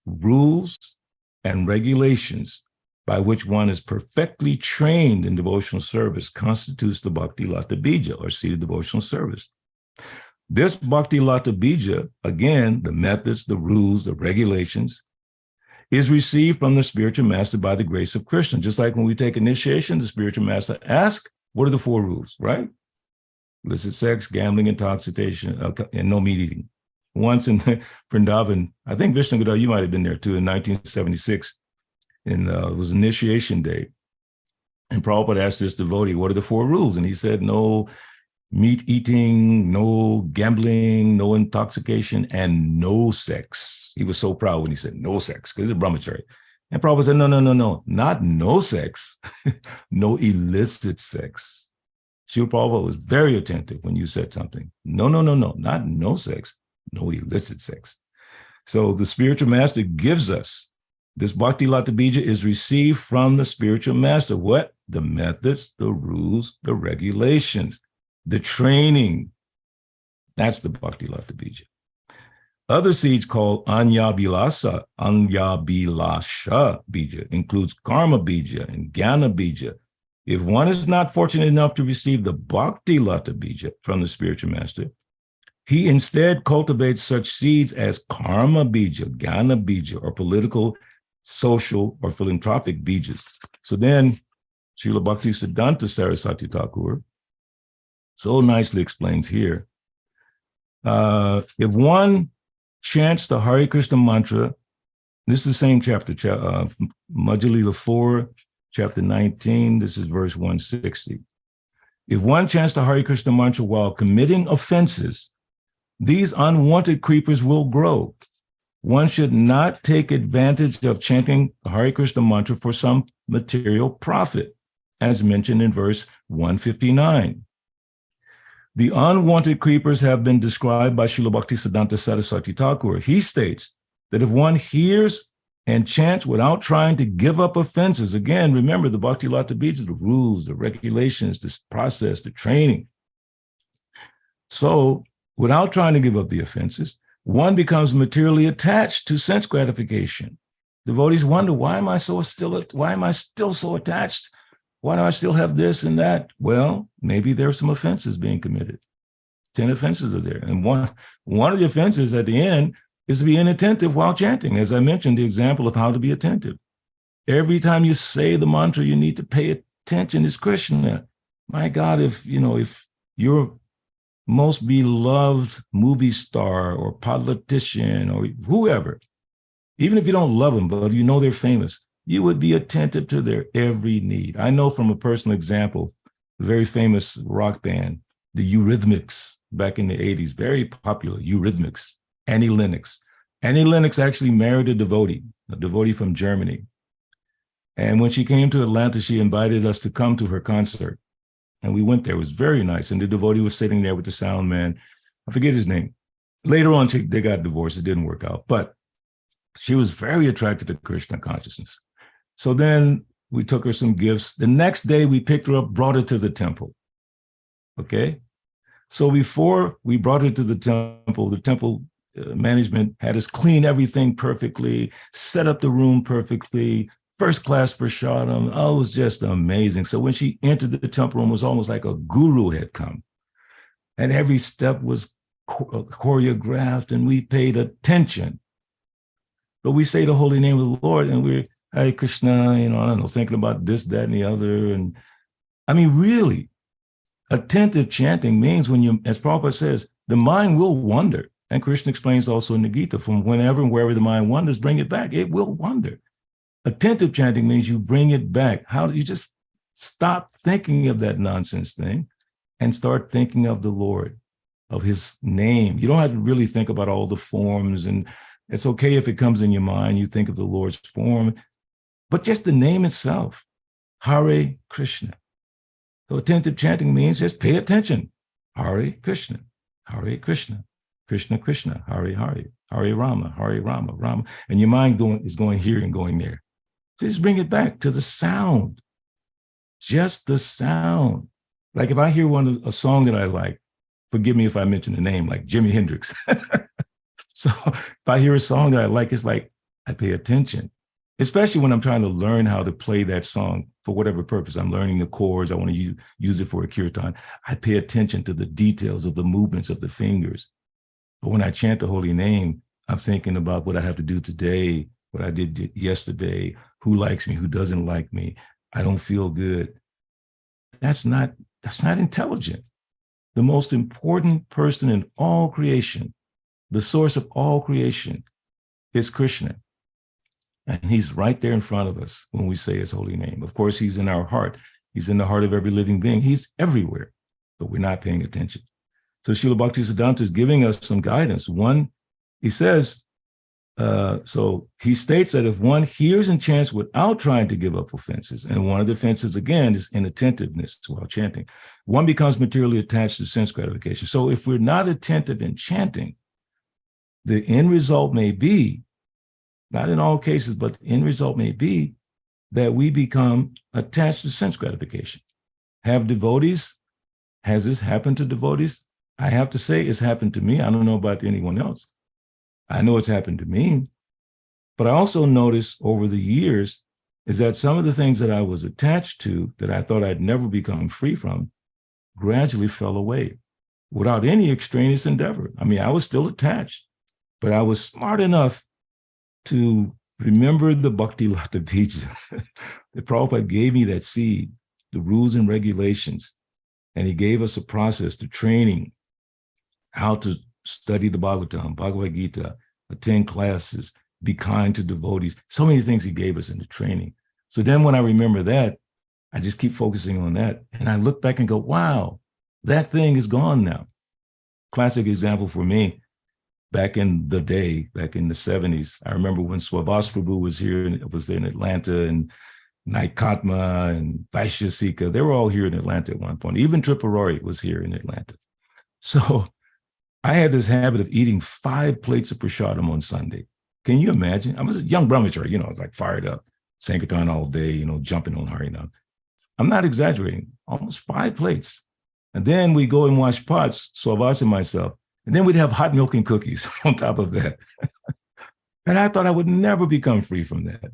rules, and regulations by which one is perfectly trained in devotional service constitutes the Bhakti Lata Bija, or seed of devotional service. This Bhakti Lata Bija, again, the methods, the rules, the regulations, is received from the spiritual master by the grace of Krishna. Just like when we take initiation, the spiritual master asks, what are the 4 rules, right? Illicit sex, gambling, intoxication, and no meat eating. Once in Vrindavan, I think Vishnu Gadar, you might have been there too, in 1976, and it was initiation day. And Prabhupada asked this devotee, what are the 4 rules? And he said, no meat eating, no gambling, no intoxication, and no sex. He was so proud when he said no sex, because he's a brahmachari. And Prabhupada said, no, not no sex, no illicit sex. Srila Prabhupada was very attentive when you said something. No, not no sex, no illicit sex. So the spiritual master gives us This Bhakti Lata Bija is received from the spiritual master. What? The methods, the rules, the regulations, the training. That's the Bhakti Lata Bija. Other seeds called Anya Bilasha Bija includes Karma Bija and Jnana Bija. If one is not fortunate enough to receive the Bhakti Lata Bija from the spiritual master, he instead cultivates such seeds as Karma Bija, Jnana Bija, or political, social, or philanthropic Bijas. So then Srila Bhaktisiddhanta Saraswati Thakur so nicely explains here, if one chants the Hare Krishna mantra, this is the same chapter, Madhya Lila 4, chapter 19, this is verse 160. If one chants the Hare Krishna mantra while committing offenses, these unwanted creepers will grow. One should not take advantage of chanting the Hare Krishna mantra for some material profit, as mentioned in verse 159. The unwanted creepers have been described by Srila Bhaktisiddhanta Saraswati Thakur. He states that if one hears and chants without trying to give up offenses, again, remember the Bhakti Lata Bija, the rules, the regulations, the process, the training. So without trying to give up the offenses, one becomes materially attached to sense gratification. Devotees wonder, why am I still so attached? Why do I still have this and that? Well, maybe there are some offenses being committed. 10 offenses are there. And one of the offenses at the end is to be inattentive while chanting. As I mentioned, the example of how to be attentive. Every time you say the mantra, you need to pay attention. It's Krishna. My God, if your most beloved movie star or politician or whoever, even if you don't love them, but you know they're famous, you would be attentive to their every need. I know from a personal example, a very famous rock band, the Eurythmics, back in the 80s, very popular, Eurythmics, Annie Lennox. Annie Lennox actually married a devotee from Germany. And when she came to Atlanta, she invited us to come to her concert. And we went there. It was very nice. And the devotee was sitting there with the sound man. I forget his name. Later on, they got divorced. It didn't work out. But she was very attracted to Krishna consciousness. So then we took her some gifts. The next day, we picked her up, brought her to the temple. Okay? So before we brought her to the temple management had us clean everything perfectly, set up the room perfectly, first class prasadam. Oh, it was just amazing. So when she entered the temple room, it was almost like a guru had come. And every step was choreographed, and we paid attention. But we say the holy name of the Lord, and we're Hare Krishna, I don't know, thinking about this, that, and the other. And I mean, really, attentive chanting means when you, as Prabhupada says, the mind will wander. And Krishna explains also in the Gita, from whenever and wherever the mind wanders, bring it back. It will wander. Attentive chanting means you bring it back. How do you just stop thinking of that nonsense thing and start thinking of the Lord, of his name? You don't have to really think about all the forms, and it's okay if it comes in your mind, you think of the Lord's form, but just the name itself, Hare Krishna. So attentive chanting means just pay attention. Hare Krishna, Krishna Krishna, Hare Hare, Hare Rama, Rama. And your mind is going here and going there. So just bring it back to the sound, just the sound. Like if I hear a song that I like, forgive me if I mention the name, like Jimi Hendrix. So if I hear a song that I like, it's like I pay attention, especially when I'm trying to learn how to play that song for whatever purpose. I'm learning the chords. I want to use it for a kirtan. I pay attention to the details of the movements of the fingers. But when I chant the holy name, I'm thinking about what I have to do today, what I did yesterday, who likes me, who doesn't like me. I don't feel good. That's not intelligent. The most important person in all creation, the source of all creation, is Krishna. And he's right there in front of us when we say his holy name. Of course, he's in our heart. He's in the heart of every living being. He's everywhere, but we're not paying attention. So Srila Bhaktisiddhanta is giving us some guidance. One, he says, so he states that if one hears and chants without trying to give up offenses, and one of the offenses, again, is inattentiveness while chanting, one becomes materially attached to sense gratification. So if we're not attentive in chanting, the end result may be not in all cases, but the end result may be that we become attached to sense gratification. Have devotees, has this happened to devotees? I have to say it's happened to me. I don't know about anyone else. I know it's happened to me. But I also noticed over the years is that some of the things that I was attached to that I thought I'd never become free from gradually fell away without any extraneous endeavor. I mean, I was still attached, but I was smart enough to remember the Bhakti Lata Bija. The Prabhupada gave me that seed, the rules and regulations, and he gave us a process to training how to study the Bhagavatam, Bhagavad Gita, attend classes, be kind to devotees. So many things he gave us in the training. So then when I remember that, I just keep focusing on that. And I look back and go, wow, that thing is gone now. Classic example for me, back in the day, back in the 70s, I remember when Swabhas Prabhu was here, was there in Atlanta, and Naikatma and Vaishya, they were all here in Atlanta at one point. Even Tripurari was here in Atlanta. So I had this habit of eating 5 plates of prasadam on Sunday. Can you imagine? I was a young brahmachari, I was like fired up, Sankirtan all day, jumping on Harinam. I'm not exaggerating, almost 5 plates. And then we go and wash pots, Swabhas and myself, and then we'd have hot milk and cookies on top of that. And I thought I would never become free from that.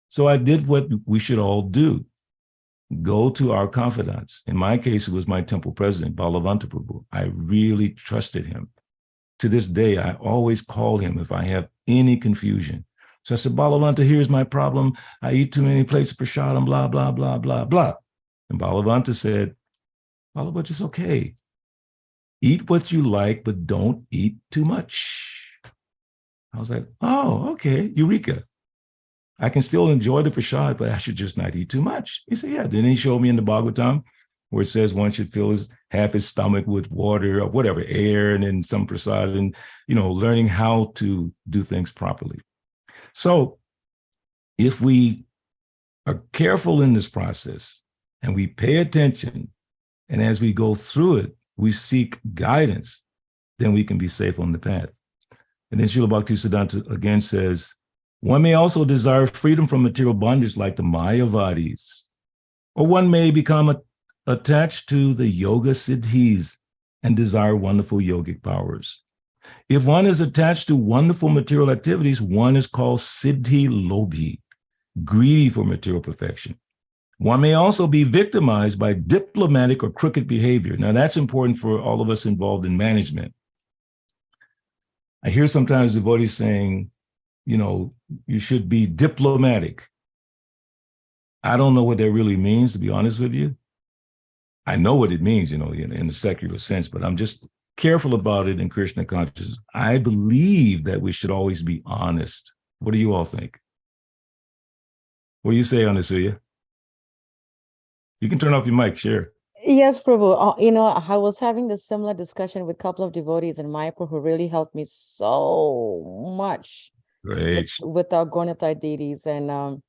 So I did what we should all do. Go to our confidants. In my case, it was my temple president, Balavanta Prabhu. I really trusted him. To this day, I always call him if I have any confusion. So I said, Balavanta, here's my problem. I eat too many plates of prasadam, blah, blah, blah, blah, blah. And Balavanta said, Balavanta, it's okay. Eat what you like, but don't eat too much. I was like, oh, okay, Eureka. I can still enjoy the prasad, but I should just not eat too much. He said, yeah. Then he showed me in the Bhagavatam where it says one should fill half his stomach with water or whatever, air, and then some prasad, and, learning how to do things properly. So if we are careful in this process and we pay attention, and as we go through it, we seek guidance, then we can be safe on the path. And then Srila Bhaktisiddhanta again says, one may also desire freedom from material bondage like the Mayavadis, or one may become attached to the yoga siddhis and desire wonderful yogic powers. If one is attached to wonderful material activities, one is called siddhi lobhi, greedy for material perfection. One may also be victimized by diplomatic or crooked behavior. Now, that's important for all of us involved in management. I hear sometimes devotees saying, you should be diplomatic. I don't know what that really means, to be honest with you. I know what it means, in the secular sense, but I'm just careful about it in Krishna consciousness. I believe that we should always be honest. What do you all think? What do you say, Anasuya? You can turn off your mic, share. Yes, Prabhu. I was having this similar discussion with a couple of devotees in Mayapur who really helped me so much. Great. With our Gaunitai deities. And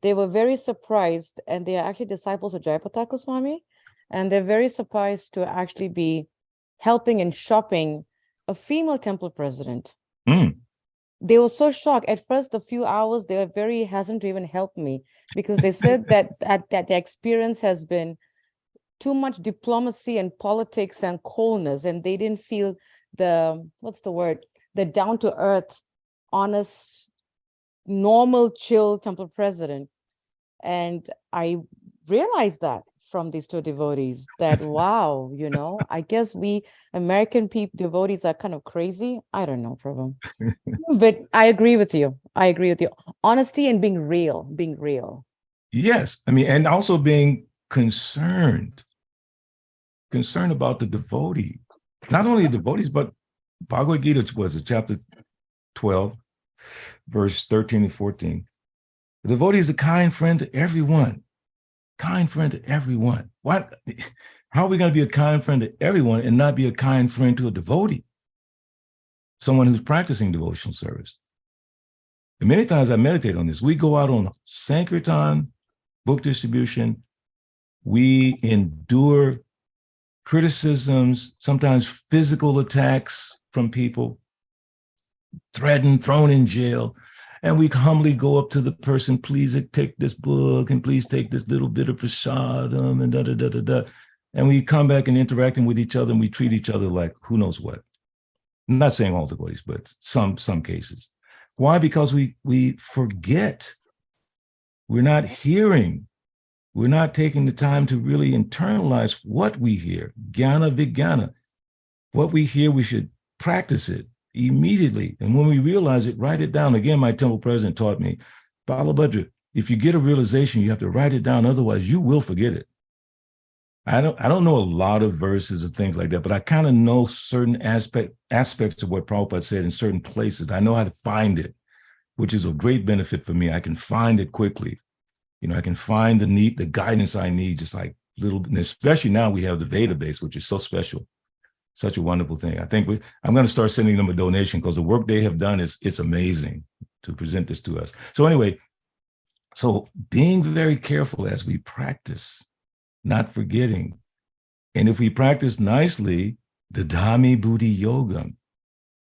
they were very surprised, and they are actually disciples of Jayapataka Goswami. And they're very surprised to actually be helping and shopping a female temple president. Mm. They were so shocked. At first, the few hours, they were very hesitant to even help me because they said that the experience has been too much diplomacy and politics and coldness, and they didn't feel the down-to-earth, honest, normal, chill temple president. And I realized that from these two devotees that, wow, I guess we American devotees are kind of crazy. I don't know, Prabhu. But I agree with you. Honesty and being real. Yes. I mean, and also being concerned about the devotee. Not only the devotees, but Bhagavad Gita was chapter 12, verse 13 and 14. The devotee is a kind friend to everyone. Kind friend to everyone. What? How are we going to be a kind friend to everyone and not be a kind friend to a devotee? Someone who's practicing devotional service. And many times I meditate on this. We go out on Sankirtan, book distribution. We endure criticisms, sometimes physical attacks from people, threatened, thrown in jail. And we humbly go up to the person, please take this book and please take this little bit of prasadam and da. And we come back and interacting with each other and we treat each other like who knows what. I'm not saying all devotees, but some cases. Why? Because we forget. We're not hearing. We're not taking the time to really internalize what we hear. Jnana vijnana. What we hear, we should practice it immediately. And when we realize it, write it down. Again, my temple president taught me, Balabhadra, if you get a realization, you have to write it down. Otherwise, you will forget it. I don't know a lot of verses or things like that, but I kind of know certain aspects of what Prabhupada said in certain places. I know how to find it, which is a great benefit for me. I can find it quickly. I can find the guidance I need, just like little, and especially now we have the database, which is so special. Such a wonderful thing. I think I'm going to start sending them a donation because the work they have done it's amazing to present this to us. So anyway, so being very careful as we practice, not forgetting. And if we practice nicely, the Dhami Buddhi Yogam,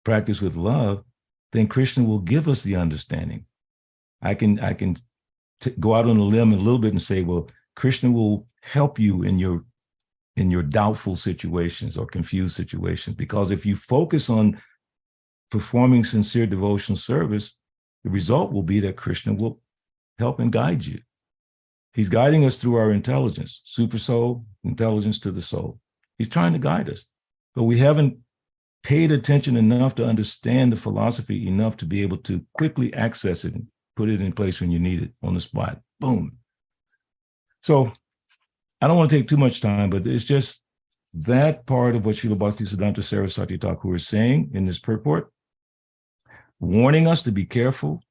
practice with love, then Krishna will give us the understanding. I can go out on a limb a little bit and say, well, Krishna will help you in your doubtful situations or confused situations, because if you focus on performing sincere devotional service, the result will be that Krishna will help and guide you. He's guiding us through our intelligence, super soul, intelligence to the soul. He's trying to guide us, but we haven't paid attention enough to understand the philosophy enough to be able to quickly access it and put it in place when you need it on the spot. Boom. So I don't want to take too much time, but it's just that part of what Srila Bhaktisiddhanta Saraswati Thakur is saying in this purport, warning us to be careful,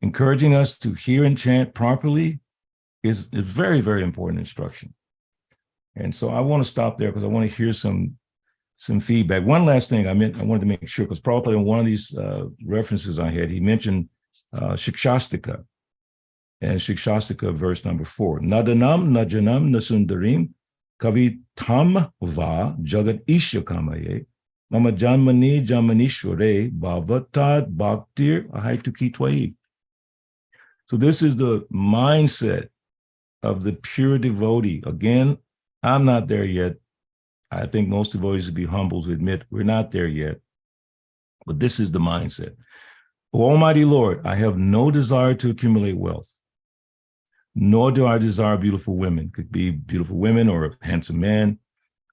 encouraging us to hear and chant properly is very, very important instruction. And so I want to stop there because I want to hear some feedback. One last thing I wanted to make sure, because Prabhupada in one of these references I had, he mentioned Shikshastika. And Shikshastika verse number 4. Nadanam najanam nasundarim kavitam va jagat isha kamaye mama janmani jamanishware bhavatad bhaktir ahaitukitwai. So this is the mindset of the pure devotee. Again, I'm not there yet. I think most devotees would be humble to admit we're not there yet. But this is the mindset. O Almighty Lord, I have no desire to accumulate wealth, nor do I desire beautiful women. Could be beautiful women or a handsome man,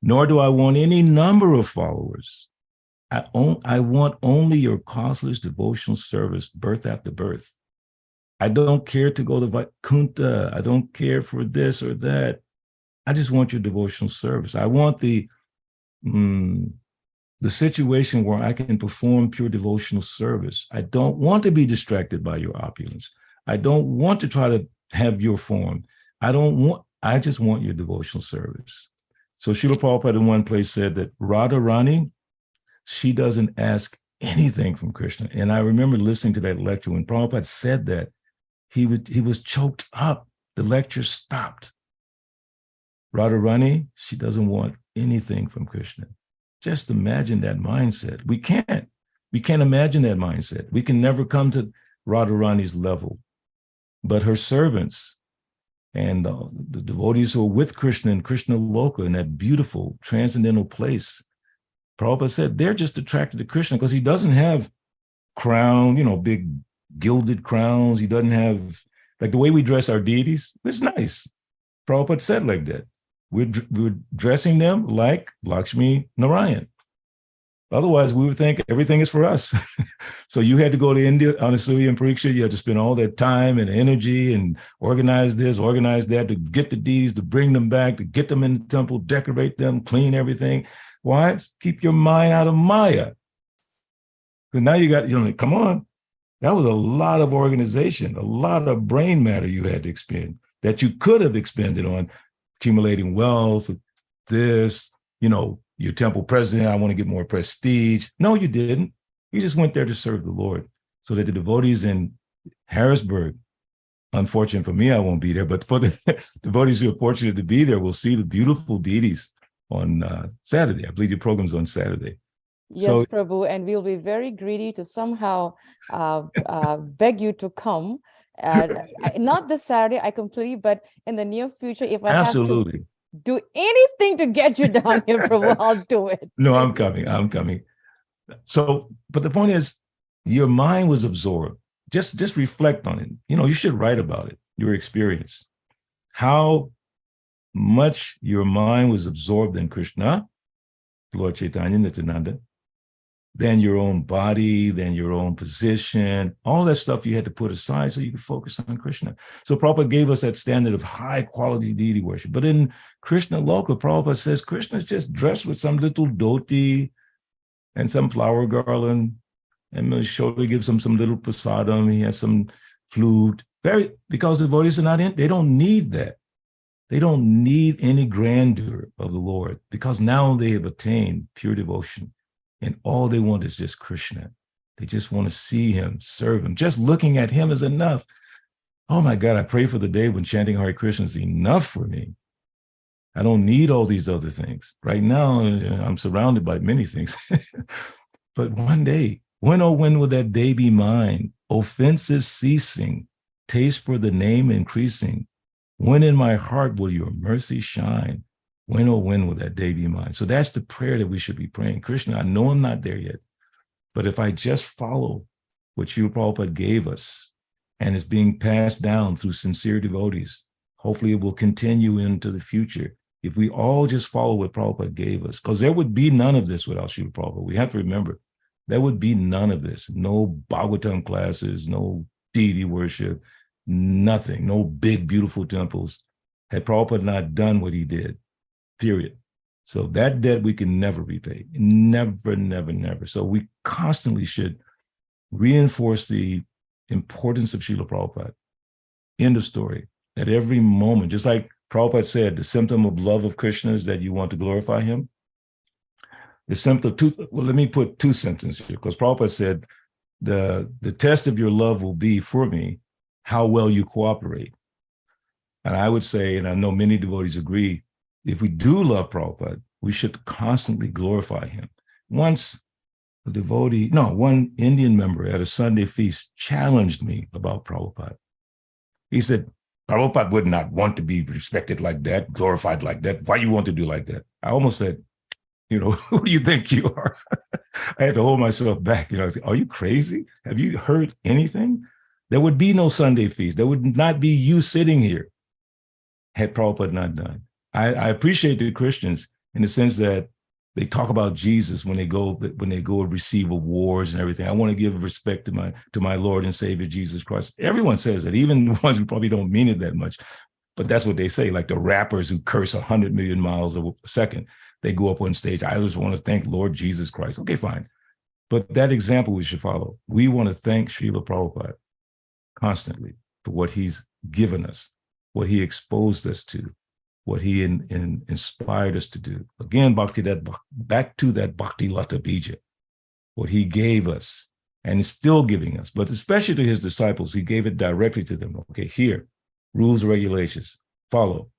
nor do I want any number of followers. I want only your causeless devotional service, birth after birth. I don't care to go to Vaikuntha. I don't care for this or that. I just want your devotional service. I want the situation where I can perform pure devotional service. I don't want to be distracted by your opulence. I don't want to try to have your form. I just want your devotional service. So Srila Prabhupada in one place said that Radharani, she doesn't ask anything from Krishna. And I remember listening to that lecture when Prabhupada said that, he was choked up. The lecture stopped. Radharani, she doesn't want anything from Krishna. Just imagine that mindset. We can't imagine that mindset. We can never come to Radharani's level. But her servants and the devotees who are with Krishna in Krishna Loka, in that beautiful transcendental place, Prabhupada said they're just attracted to Krishna because he doesn't have crown, big gilded crowns. He doesn't have, like the way we dress our deities, it's nice. Prabhupada said like that. We're dressing them like Lakshmi Narayan. Otherwise, we would think everything is for us. So you had to go to India, Anasuya and Pariksha. You had to spend all that time and energy and organize this, organize that, to get the deities, to bring them back, to get them in the temple, decorate them, clean everything. Why? Keep your mind out of Maya. Because now you got, come on. That was a lot of organization, a lot of brain matter you had to expend that you could have expended on accumulating wealth, this, your temple president, I want to get more prestige. No, you didn't. You just went there to serve the Lord so that the devotees in Harrisburg, unfortunate for me, I won't be there, but for the devotees who are fortunate to be there will see the beautiful deities on Saturday. I believe your program's on Saturday. Yes, So Prabhu, and we'll be very greedy to somehow beg you to come. Not this Saturday, I completely, but in the near future, if I have to absolutely. do anything to get you down here, Prabhu, I'll do it. No, I'm coming. I'm coming. So, but the point is, your mind was absorbed. Just reflect on it. You know, you should write about it, your experience, how much your mind was absorbed in Krishna, Lord Chaitanya, Nityananda, then your own body, then your own position, all that stuff you had to put aside so you could focus on Krishna. So Prabhupada gave us that standard of high quality deity worship. But in Krishna Loka, Prabhupada says Krishna's just dressed with some little dhoti and some flower garland, and Shorty gives him some little prasadam. He has some flute. Because the devotees are not in, they don't need that. They don't need any grandeur of the Lord, because now they have attained pure devotion. And all they want is just Krishna. They just want to see him, serve him. Just looking at him is enough. Oh my God, I pray for the day when chanting Hare Krishna is enough for me. I don't need all these other things. Right now, I'm surrounded by many things. But one day, when oh when will that day be mine? Offenses ceasing, taste for the name increasing. When in my heart will your mercy shine? When oh when will that day be mine? So that's the prayer that we should be praying. Krishna, I know I'm not there yet, but if I just follow what Srila Prabhupada gave us and is being passed down through sincere devotees, hopefully it will continue into the future. If we all just follow what Prabhupada gave us, because there would be none of this without Srila Prabhupada. We have to remember, there would be none of this. No Bhagavatam classes, no deity worship, nothing, no big, beautiful temples. Had Prabhupada not done what he did, period. So that debt we can never repay. Never, never, never. So we constantly should reinforce the importance of Srila Prabhupada. End of story. At every moment, just like Prabhupada said, the symptom of love of Krishna is that you want to glorify him. The symptom, let me put two symptoms here, because Prabhupada said the test of your love will be for me how well you cooperate. And I would say, and I know many devotees agree, if we do love Prabhupada, we should constantly glorify him. Once one Indian member at a Sunday feast challenged me about Prabhupada. He said, Prabhupada would not want to be respected like that, glorified like that. Why you want to do like that? I almost said, who do you think you are? I had to hold myself back. I said, are you crazy? Have you heard anything? There would be no Sunday feast. There would not be you sitting here had Prabhupada not done. I appreciate the Christians in the sense that they talk about Jesus when they go and receive awards and everything. I want to give respect to my Lord and Savior Jesus Christ. Everyone says that, even the ones who probably don't mean it that much. But that's what they say, like the rappers who curse 100 million miles a second. They go up on stage. I just want to thank Lord Jesus Christ. Okay, fine. But that example we should follow. We want to thank Srila Prabhupada constantly for what he's given us, what he exposed us to, what he inspired us to do. Again, back to that Bhakti Lata Bija, what he gave us and is still giving us, but especially to his disciples, he gave it directly to them. Okay, here, rules and regulations, follow.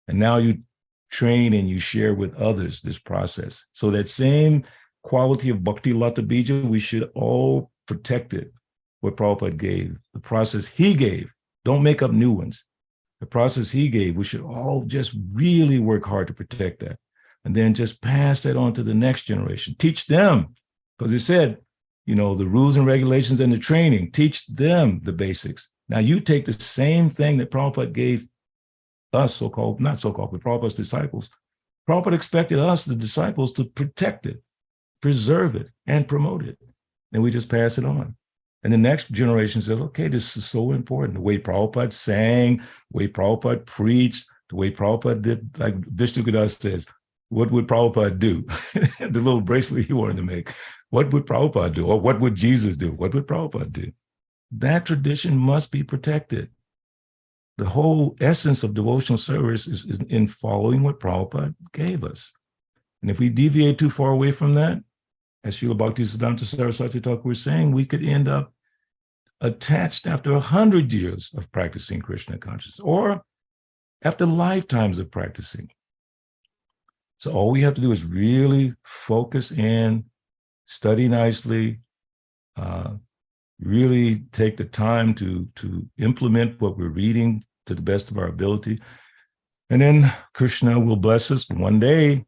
And now you train and you share with others this process. So that same quality of Bhakti Lata Bija, we should all protect it, what Prabhupada gave, the process he gave. Don't make up new ones. The process he gave, we should all just really work hard to protect that. And then just pass that on to the next generation. Teach them, because it said, the rules and regulations and the training, teach them the basics. Now you take the same thing that Prabhupada gave us, but Prabhupada's disciples. Prabhupada expected us, the disciples, to protect it, preserve it, and promote it. And we just pass it on. And the next generation says, okay, this is so important. The way Prabhupada sang, the way Prabhupada preached, the way Prabhupada did, like Vishnu Gadas says, what would Prabhupada do? The little bracelet he wanted to make. What would Prabhupada do? Or what would Jesus do? What would Prabhupada do? That tradition must be protected. The whole essence of devotional service is in following what Prabhupada gave us. And if we deviate too far away from that, as Srila Bhaktisiddhanta Saraswati Thakur was saying, we could end up attached after 100 years of practicing Krishna consciousness, or after lifetimes of practicing. So all we have to do is really focus in study nicely, really take the time to implement what we're reading to the best of our ability. And then Krishna will bless us. One day,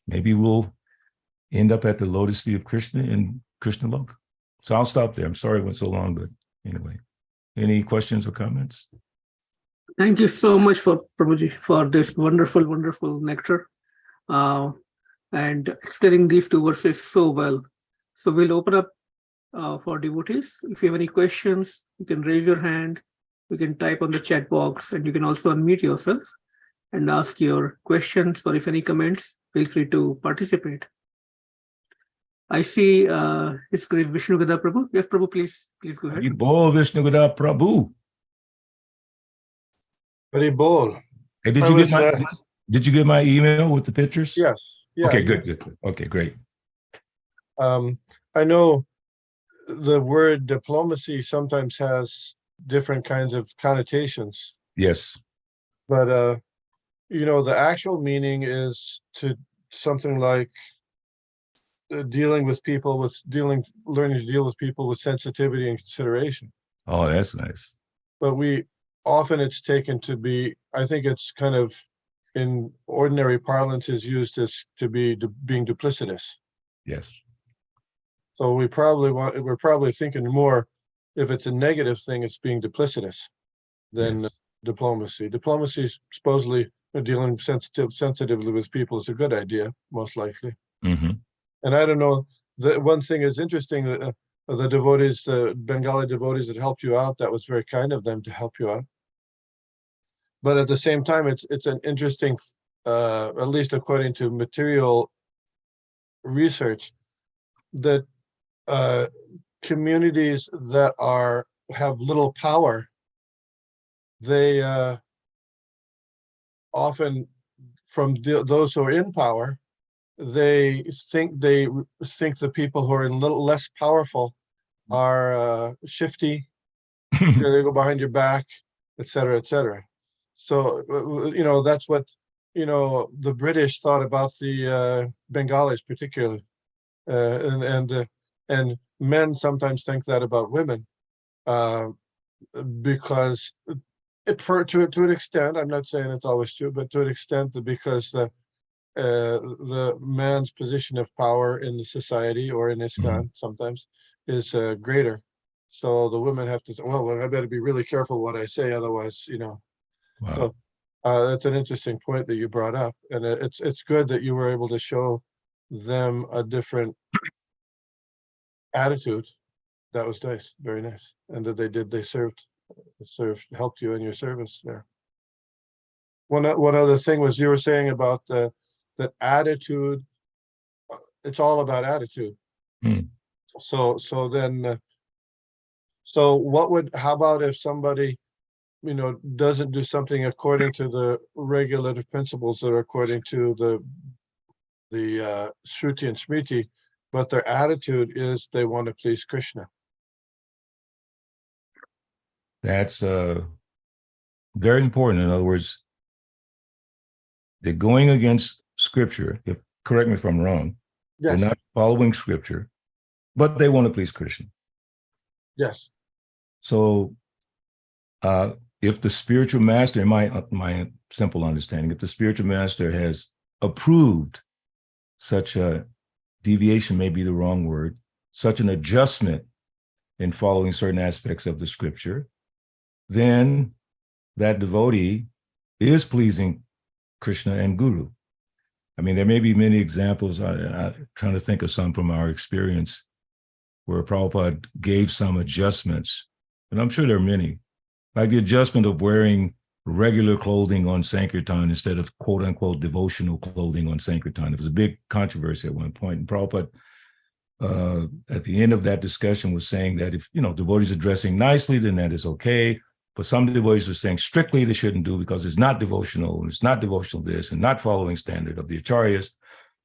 maybe we'll end up at the lotus feet of Krishna in Krishna Loka. So I'll stop there. I'm sorry it went so long, but anyway. Any questions or comments? Thank you so much for Prabhuji for this wonderful, wonderful nectar and explaining these two verses so well. So we'll open up for devotees. If you have any questions, you can raise your hand. You can type on the chat box, and you can also unmute yourself and ask your questions, or if any comments, feel free to participate. I see His Grace Vishnu Gada Prabhu. Yes, Prabhu, please go ahead. Bol Vishnu Gada Prabhu. Very bol. Hey, did you get my email with the pictures? Yes. Yeah, Okay, good. Okay, great. I know the word diplomacy sometimes has different kinds of connotations, Yes. but the actual meaning is to something like learning to deal with people with sensitivity and consideration. Oh, that's nice. But often it's taken to be, I think it's kind of in ordinary parlance is used as being duplicitous. Yes. So we're probably thinking more, if it's a negative thing, it's being duplicitous than Yes. diplomacy. Diplomacy is supposedly dealing sensitively with people is a good idea, most likely. Mm-hmm. And I don't know, the one thing is interesting, the devotees, the Bengali devotees that helped you out, that was very kind of them to help you out. But at the same time, it's an interesting, at least according to material research, that communities that have little power, they often, from those who are in power, they think the people who are a little less powerful are shifty. They go behind your back, etc., etc. So that's what the British thought about the Bengalis particularly, and men sometimes think that about women, because to an extent, I'm not saying it's always true, but to an extent, because the man's position of power in the society or in ISKCON sometimes is greater. So the women have to say, well, I better be really careful what I say, otherwise, Wow. So that's an interesting point that you brought up, and it's good that you were able to show them a different attitude. That was nice, very nice, and that they helped you in your service there. One other thing was you were saying about that attitude. It's all about attitude. So how about if somebody doesn't do something according to the regulative principles that are according to the Shruti and Smriti, but their attitude is they want to please Krishna? That's very important. In other words, they're going against scripture. Correct me if I'm wrong. Yes. They're not following scripture, but they want to please Krishna. Yes. So if the spiritual master, in my simple understanding, if the spiritual master has approved such a deviation, may be the wrong word, such an adjustment in following certain aspects of the scripture, then that devotee is pleasing Krishna and Guru. I mean, there may be many examples. I'm trying to think of some from our experience where Prabhupada gave some adjustments, and I'm sure there are many, like the adjustment of wearing regular clothing on Sankirtan instead of quote unquote devotional clothing on Sankirtan. It was a big controversy at one point, and Prabhupada at the end of that discussion was saying that if devotees are dressing nicely, then that is okay. But some devotees were saying strictly they shouldn't do because it's not devotional, and it's not devotional this, and not following standard of the acharyas.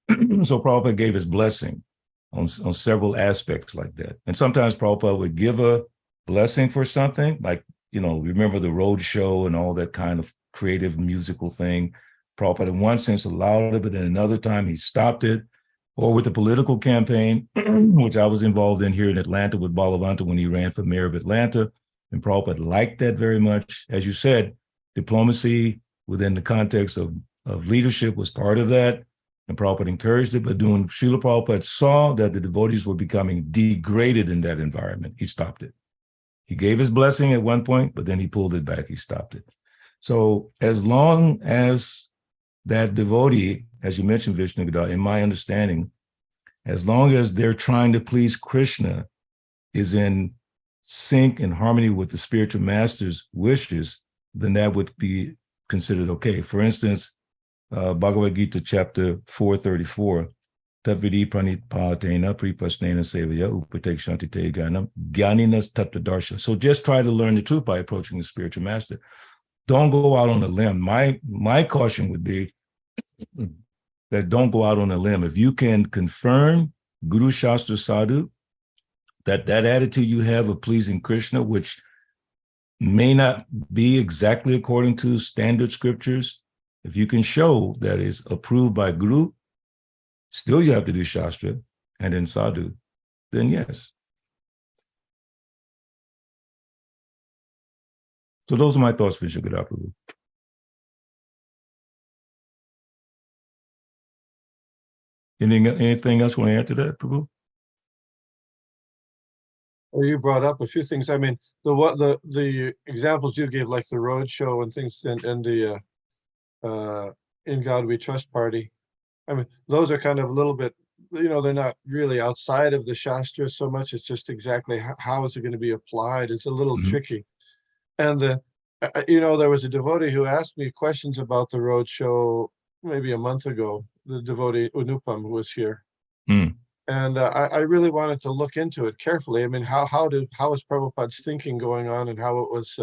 So Prabhupada gave his blessing on several aspects like that. And sometimes Prabhupada would give a blessing for something, like, remember the road show and all that kind of creative musical thing. Prabhupada in one sense allowed it, but in another time he stopped it. or with the political campaign, which I was involved in here in Atlanta with Balavanta when he ran for mayor of Atlanta. And Prabhupada liked that very much. As you said, diplomacy within the context of leadership was part of that. And Prabhupada encouraged it. But when Srila Prabhupada saw that the devotees were becoming degraded in that environment, he stopped it. He gave his blessing at one point, but then he pulled it back. He stopped it. So as long as that devotee, as you mentioned, Vishnu Gadar, in my understanding, as long as they're trying to please Krishna, is in sync and harmony with the spiritual master's wishes, then that would be considered okay. For instance, Bhagavad Gita chapter 434, Tavidi pranipatena pripasnena sevaya upatekshanti te ganam gyaninas tattadarsha. So just try to learn the truth by approaching the spiritual master. Don't go out on a limb. My caution would be that don't go out on a limb. If you can confirm Guru Shastra Sadhu, that attitude you have of pleasing Krishna, which may not be exactly according to standard scriptures, if you can show that is approved by Guru, still you have to do Shastra and then Sadhu, then yes. So those are my thoughts, Vishnu Gadar Prabhu. Anything else you want to add to that, Prabhu? Well, you brought up a few things. I mean, the examples you gave, like the road show and things, and the In God We Trust party. I mean, those are kind of a little bit, they're not really outside of the Shastra so much. It's just exactly how is it going to be applied. It's a little tricky. And there was a devotee who asked me questions about the road show maybe a month ago. The devotee Unupam, who was here. And I really wanted to look into it carefully. I mean, how is Prabhupada's thinking going on, and how it was,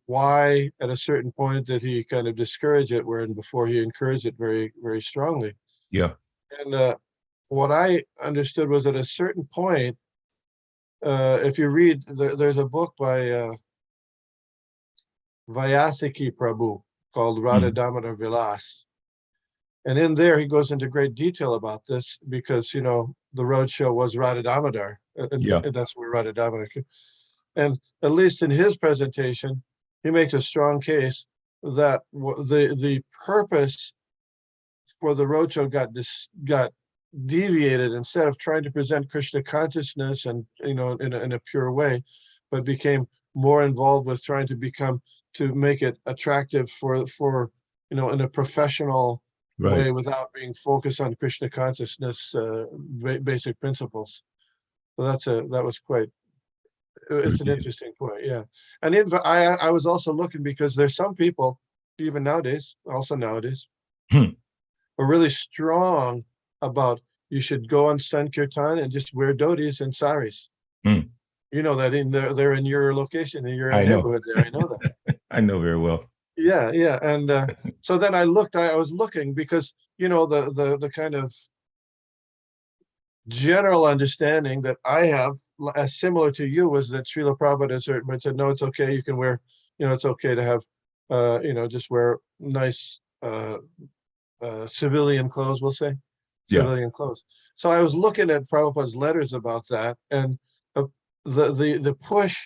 why at a certain point did he kind of discourage it, wherein before he encouraged it very, very strongly. Yeah. And what I understood was at a certain point, if you read, there's a book by Vyasaki Prabhu called Radha Damodar Vilas. And in there, he goes into great detail about this because, the road show was Radha Damodar, and that's where Radha Damodar came. And at least in his presentation, he makes a strong case that the purpose for the roadshow got deviated. Instead of trying to present Krishna consciousness and in a pure way, but became more involved with trying to make it attractive for in a professional way, without being focused on Krishna consciousness basic principles. So that was quite. It's an interesting point, yeah. And I was also looking because there's some people, even nowadays, are really strong about you should go on Sankirtan and just wear dhotis and saris. You know that they're in your location, in your neighborhood there. I know that. I know very well. Yeah. And so then I was looking because, the kind of general understanding that I have, as similar to you, was that Srila Prabhupada said, no, it's okay. You can wear, it's okay to have, just wear nice civilian clothes, we'll say, civilian clothes. So I was looking at Prabhupada's letters about that, and the push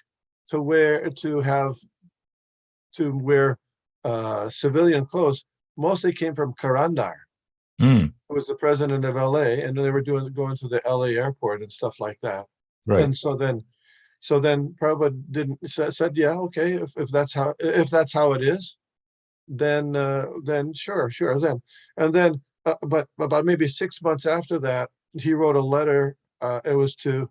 to wear civilian clothes mostly came from Karandar. Who was the president of LA, and they were going to the LA airport and stuff like that. Right. And so then Prabhupada said, yeah, okay, if that's how it is, then sure then. And then but about maybe 6 months after that, he wrote a letter. It was to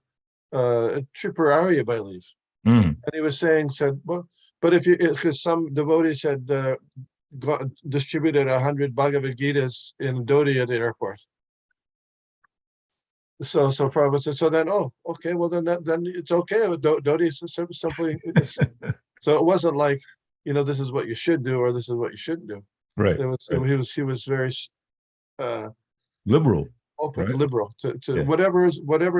Tripurari, I believe. And he was said, well, but because some devotees had distributed 100 Bhagavad Gitas in Dodi at the airport. So Prabhupada said, so then, oh, okay, well then it's okay. Dodi is simply, so it wasn't like, this is what you should do or this is what you shouldn't do. Right. He was very liberal. Open, right? Liberal to whatever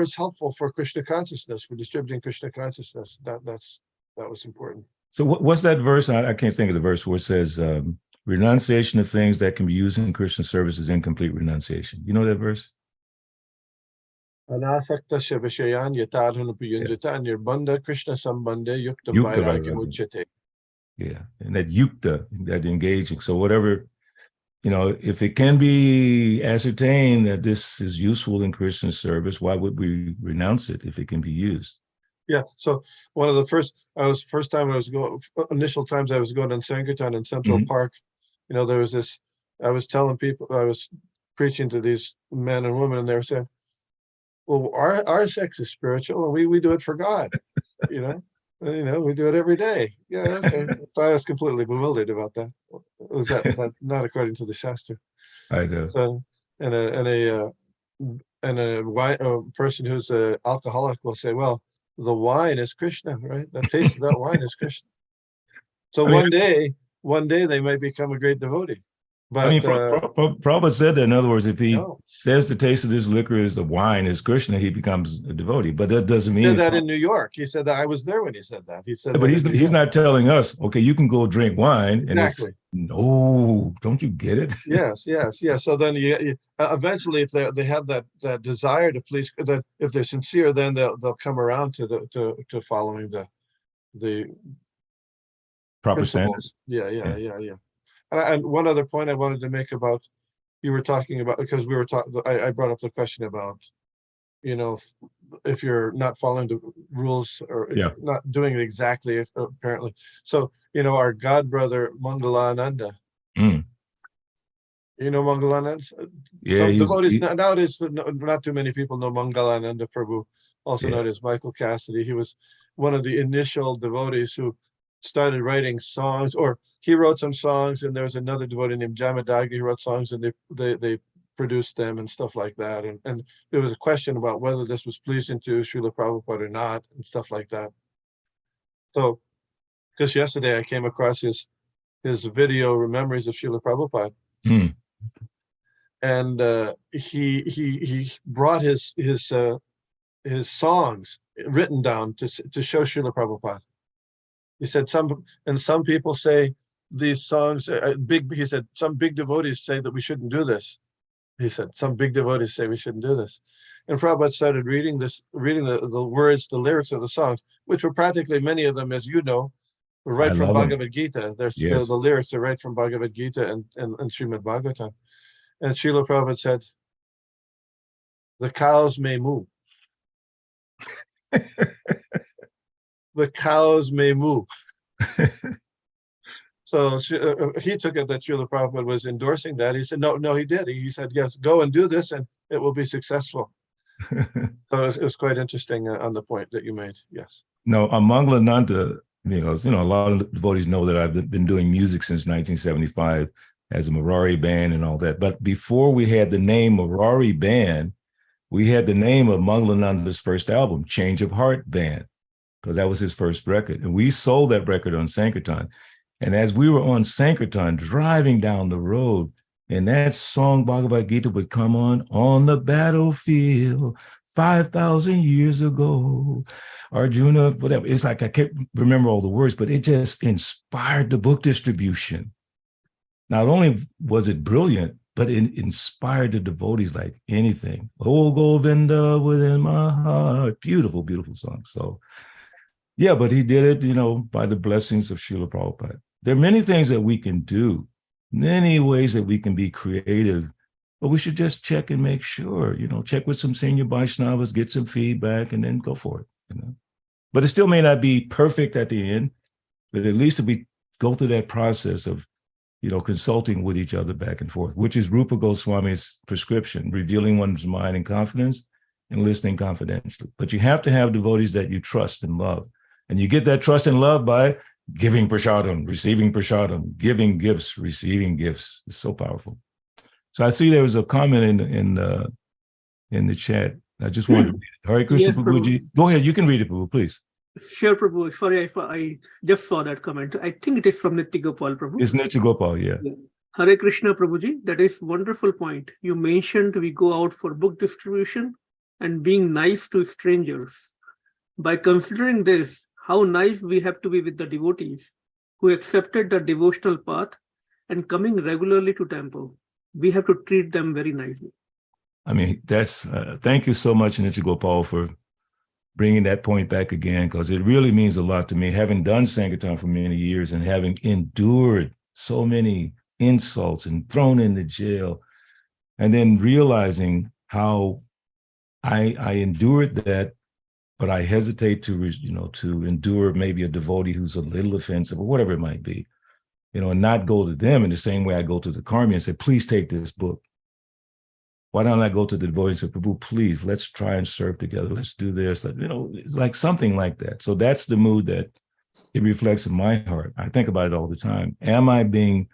is helpful for Krishna consciousness, for distributing Krishna consciousness. That was important. So what's that verse? I can't think of the verse where it says, renunciation of things that can be used in Christian service is incomplete renunciation. You know that verse? Anasakta Shivashayan Yatadhanupayunjata Nirbandha Krishna Sambandha Yukta Yukta Vairagyamuchate. Yeah, and that yukta, that engaging. So whatever, if it can be ascertained that this is useful in Christian service, why would we renounce it if it can be used? Yeah, so one of the initial times I was going on Sankirtan in Central Park, there was this, I was telling people, I was preaching to these men and women, and they were saying, well, our sex is spiritual, and we do it for God, we do it every day. Yeah, okay. So I was completely bewildered about that. Was that not according to the Shastra? I know. So, and a person who's an alcoholic will say, well, the wine is Krishna, right? The taste of that wine is Krishna. So one day they might become a great devotee. But Prabhupada said that, in other words, if he says the taste of this liquor is the wine is Krishna, he becomes a devotee. But that doesn't mean he said that in New York. He said that. I was there when he said that. He said, but he's not telling us, okay, you can go drink wine. Exactly. And no, don't you get it? Yes. So then you eventually, if they have that desire to please, that if they're sincere, then they'll come around to following the proper principles. Standards. Yeah. And one other point I wanted to make about, you were talking about, because we were talking, I brought up the question about, if you're not following the rules or not doing it exactly, apparently. So, our god brother Mangalananda, Mangalananda? Yeah. Devotees, nowadays, not too many people know Mangalananda Prabhu, also known as Michael Cassidy. He was one of the initial devotees who started writing songs, or he wrote some songs, and there was another devotee named Jamadagni who wrote songs, and they produced them and stuff like that. And there was a question about whether this was pleasing to Srila Prabhupada or not, and stuff like that. So, just yesterday I came across his video Memories of Srila Prabhupada. And he brought his songs written down to show Srila Prabhupada. He said some people say these songs he said some big devotees say that we shouldn't do this. He said some big devotees say we shouldn't do this. And Prabhupada started reading the words, the lyrics of the songs, which were practically, many of them, as you know, were right from Bhagavad Gita. The lyrics are right from Bhagavad Gita and Srimad Bhagavatam. And Srila Prabhupada said, the cows may move. The cows may move. So he took it that Srila Prabhupada was endorsing that. He said, no, he did. He said, yes, go and do this and it will be successful. So it was quite interesting on the point that you made. Yes. No, Mangalananda, a lot of devotees know that I've been doing music since 1975 as a Murari band and all that. But before we had the name Murari Band, we had the name of Mangalananda's first album, Change of Heart Band, because that was his first record. And we sold that record on Sankirtan. And as we were on Sankirtan, driving down the road, and that song Bhagavad Gita would come on the battlefield 5,000 years ago, Arjuna, whatever. It's like I can't remember all the words, but it just inspired the book distribution. Not only was it brilliant, but it inspired the devotees like anything. Oh, Govinda within my heart. Beautiful, beautiful song. So, yeah, but he did it, by the blessings of Srila Prabhupada. There are many things that we can do, many ways that we can be creative, but we should just check and make sure, check with some senior Vaishnavas, get some feedback, and then go for it, But it still may not be perfect at the end, but at least if we go through that process of, consulting with each other back and forth, which is Rupa Goswami's prescription, revealing one's mind in confidence and listening confidentially. But you have to have devotees that you trust and love. And you get that trust and love by giving prasadam, receiving prasadam, giving gifts, receiving gifts. It's so powerful. So I see there was a comment in the chat. I just wanted to read it. Hare Krishna, Prabhuji. Go ahead, you can read it, Prabhu, please. Sure, Prabhu. Sorry, I just saw that comment. I think it is from Nitya Gopal, Prabhu. It's Nitya Gopal, yeah. Hare Krishna, Prabhuji. That is wonderful point. You mentioned we go out for book distribution and being nice to strangers. By considering this, how nice we have to be with the devotees who accepted the devotional path and coming regularly to temple, we have to treat them very nicely. I mean, that's, thank you so much, Nitya Gopal, for bringing that point back again, because it really means a lot to me, having done Sankirtan for many years and having endured so many insults and thrown into jail, and then realizing how I endured that, but I hesitate to, to endure maybe a devotee who's a little offensive or whatever it might be, and not go to them in the same way I go to the Karmi and say, please take this book. Why don't I go to the devotee and say, Prabhu, please, let's try and serve together. Let's do this. It's like something like that. So that's the mood that it reflects in my heart. I think about it all the time. Am I being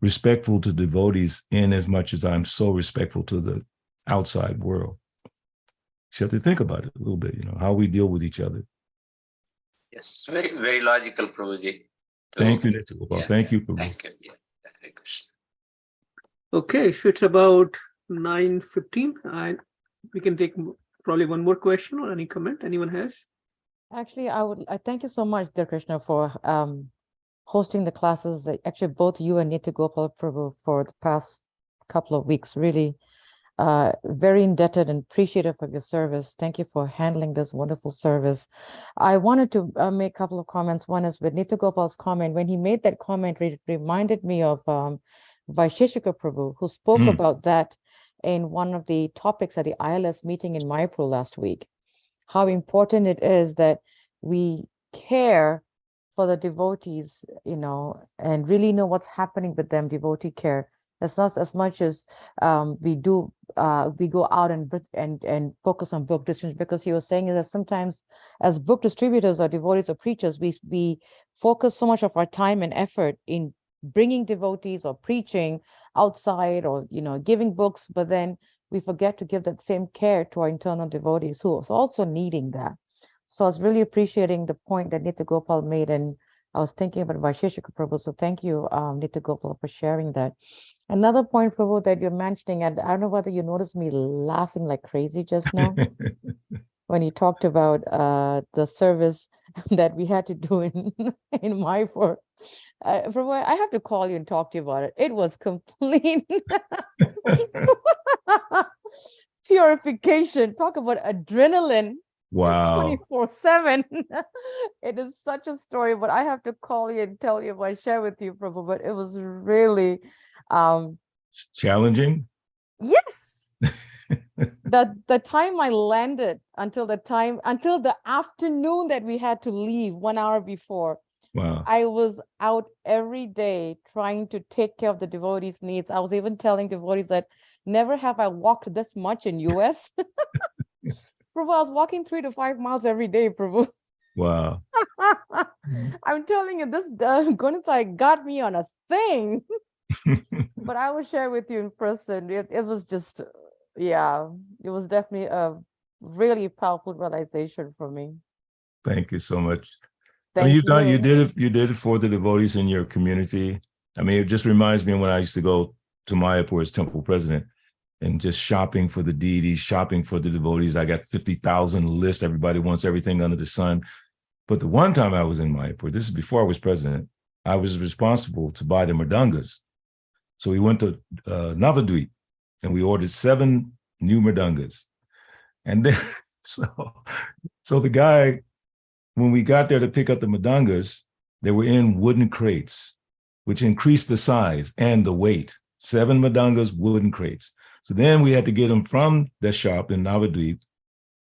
respectful to devotees in as much as I'm so respectful to the outside world? You have to think about it a little bit, how we deal with each other. Yes, very, very logical, Prabhuji. Thank you, Nitya Gopal. Thank you, Prabhu. Thank you. Yeah, Hare Krishna. Okay, so it's about 9:15, and we can take probably one more question or any comment anyone has. Actually, I thank you so much, dear Krishna, for hosting the classes. Actually, both you and Nitya Gopal Prabhu for the past couple of weeks. Really, very indebted and appreciative of your service. Thank you for handling this wonderful service. I wanted to make a couple of comments. One is with Nitya Gopal's comment. When he made that comment, it reminded me of Vaisheshika Prabhu, who spoke about that in one of the topics at the ILS meeting in Mayapur last week. How important it is that we care for the devotees, and really know what's happening with them, devotee care. It's not as much as we go out and focus on book distribution, because he was saying that sometimes as book distributors or devotees or preachers, we focus so much of our time and effort in bringing devotees or preaching outside or, giving books, but then we forget to give that same care to our internal devotees who are also needing that. So I was really appreciating the point that Nitya Gopal made, and I was thinking about Vaisheshika Prabhu. So thank you, Nitya Gopal, for sharing that. Another point, Prabhu, that you're mentioning, and I don't know whether you noticed me laughing like crazy just now when you talked about the service that we had to do in Mayapur. Prabhu, I have to call you and talk to you about it. It was complete purification. Talk about adrenaline. Wow. 24/7. It is such a story, but I have to call you and tell you if I share with you, Prabhu. But it was really challenging. Yes. the time I landed until the afternoon that we had to leave 1 hour before. Wow. I was out every day trying to take care of the devotees' needs. I was even telling devotees that never have I walked this much in US. Prabhu, I was walking 3 to 5 miles every day, Prabhu. Wow. I'm telling you, this Gunithai got me on a thing. But I will share with you in person. It was just, it was definitely a really powerful realization for me. Thank you so much. Thank you did it for the devotees in your community. I mean, it just reminds me of when I used to go to Mayapur as temple president and just shopping for the deities, shopping for the devotees. I got 50,000 list. Everybody wants everything under the sun. But the one time I was in Mayapur, this is before I was president, I was responsible to buy the mridangas. So we went to Navadvip and we ordered 7 new mridangas. And then, so the guy, when we got there to pick up the mridangas, they were in wooden crates, which increased the size and the weight. 7 mridangas, wooden crates. So then we had to get them from the shop in Navadvip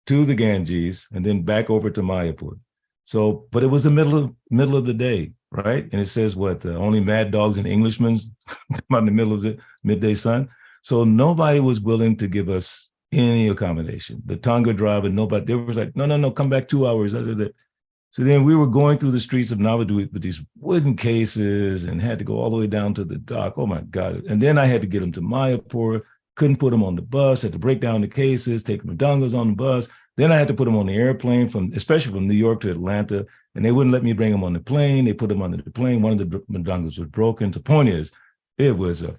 to the Ganges and then back over to Mayapur. So, but it was the middle of the day, right? And it says what, only mad dogs and Englishmen come out in the middle of the midday sun. So nobody was willing to give us any accommodation. The Tonga driver, nobody, they was like, no, come back 2 hours. So then we were going through the streets of Navadvip with these wooden cases and had to go all the way down to the dock. Oh my God. And then I had to get them to Mayapur, couldn't put them on the bus, had to break down the cases, take mridangas on the bus. Then I had to put them on the airplane especially from New York to Atlanta, and they wouldn't let me bring them on the plane. They put them on the plane. One of the mridangas was broken. The point is, it was it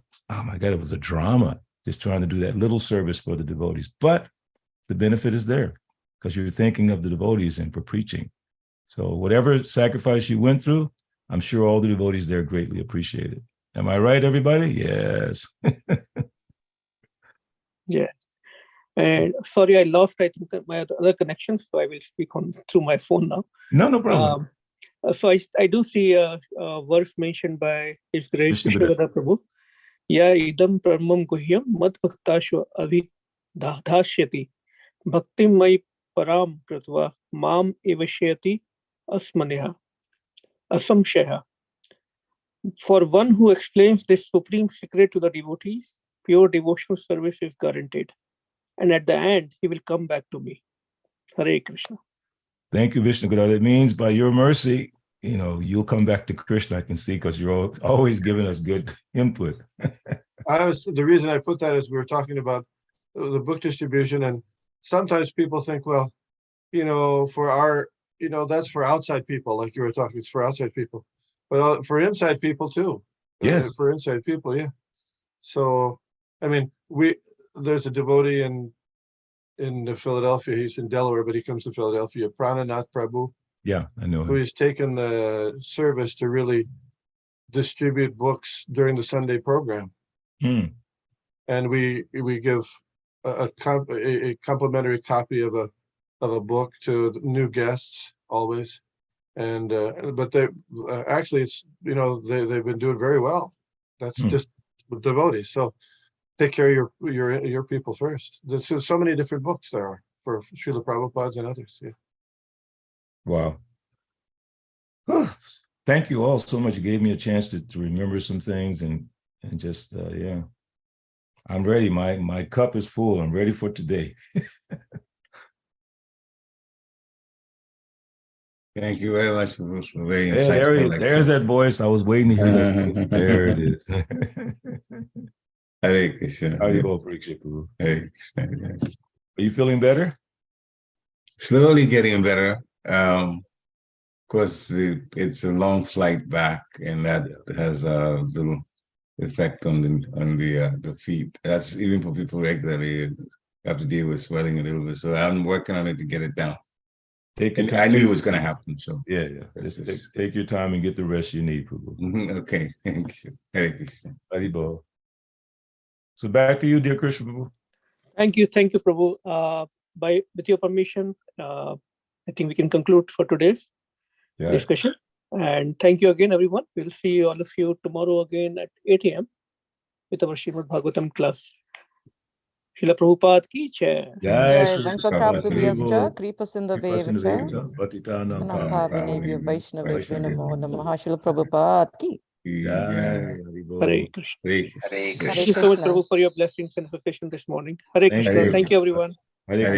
was a drama just trying to do that little service for the devotees. But the benefit is there because you're thinking of the devotees and for preaching. So whatever sacrifice you went through, I'm sure all the devotees there greatly appreciate it. Am I right, everybody? Yes. Yeah. And sorry, I lost, I think, my other connection, so I will speak on through my phone now. No problem. So I do see a verse mentioned by His Grace Vishnu Vishwagada Prabhu. Ya idam pramam guhyam mad bhaktashu avidhashyati bhaktim mai param kritva mam evashyati asmaneha asamshaya. For one who explains this supreme secret to the devotees, pure devotional service is guaranteed. And at the end, he will come back to me. Hare Krishna. Thank you, Vishnu. It means by your mercy, you'll come back to Krishna, I can see, because you're always giving us good input. The reason I put that is we were talking about the book distribution, and sometimes people think, well, for our, that's for outside people, like you were talking, it's for outside people, but for inside people too. Yes. For inside people, yeah. So, I mean, there's a devotee in Philadelphia. He's in Delaware, but he comes to Philadelphia. Prananath Prabhu. Yeah, I know Who him. he's taken the service to really distribute books during the Sunday program. And we give a complimentary copy of a book to the new guests always. And but they actually, it's they've been doing very well. That's just devotees. So take care of your people first. There's so many different books there are for Srila Prabhupada and others. Yeah. Wow. Thank you all so much. You gave me a chance to remember some things and just yeah. I'm ready. My cup is full. I'm ready for today. Thank you very much for very insightful. There's that voice. I was waiting to hear that voice. There it is. Hare Krishna. How you go, Prabhu? Hare Krishna. Are you feeling better? Slowly getting better. Of course, it's a long flight back, and that has a little effect on the feet. That's even for people regularly have to deal with swelling a little bit. So I'm working on it to get it down. Take your time. I knew it was going to happen. So yeah. Just take your time and get the rest you need, Prabhu. Okay, thank you. Hare Krishna. Haribol. So back to you, dear Krishna Prabhu. Thank you, Prabhu. With your permission, I think we can conclude for today's discussion. And thank you again, everyone. We'll see all of you tomorrow again at 8 a.m. with our Srimad Bhagavatam class. Srila Prabhupada ki jai. Jai Venkatapuriyascha, Kripasindhaveva Patitanam Pavanebhyo Vaishnavebhyo Namo Namaha. Srila Prabhupada ki. Hare Krishna. Hare Hare Thank Krishna. you so much, Prabhu, for your blessings and association this morning. Hare Krishna. Thank you, everyone. Hare Krishna.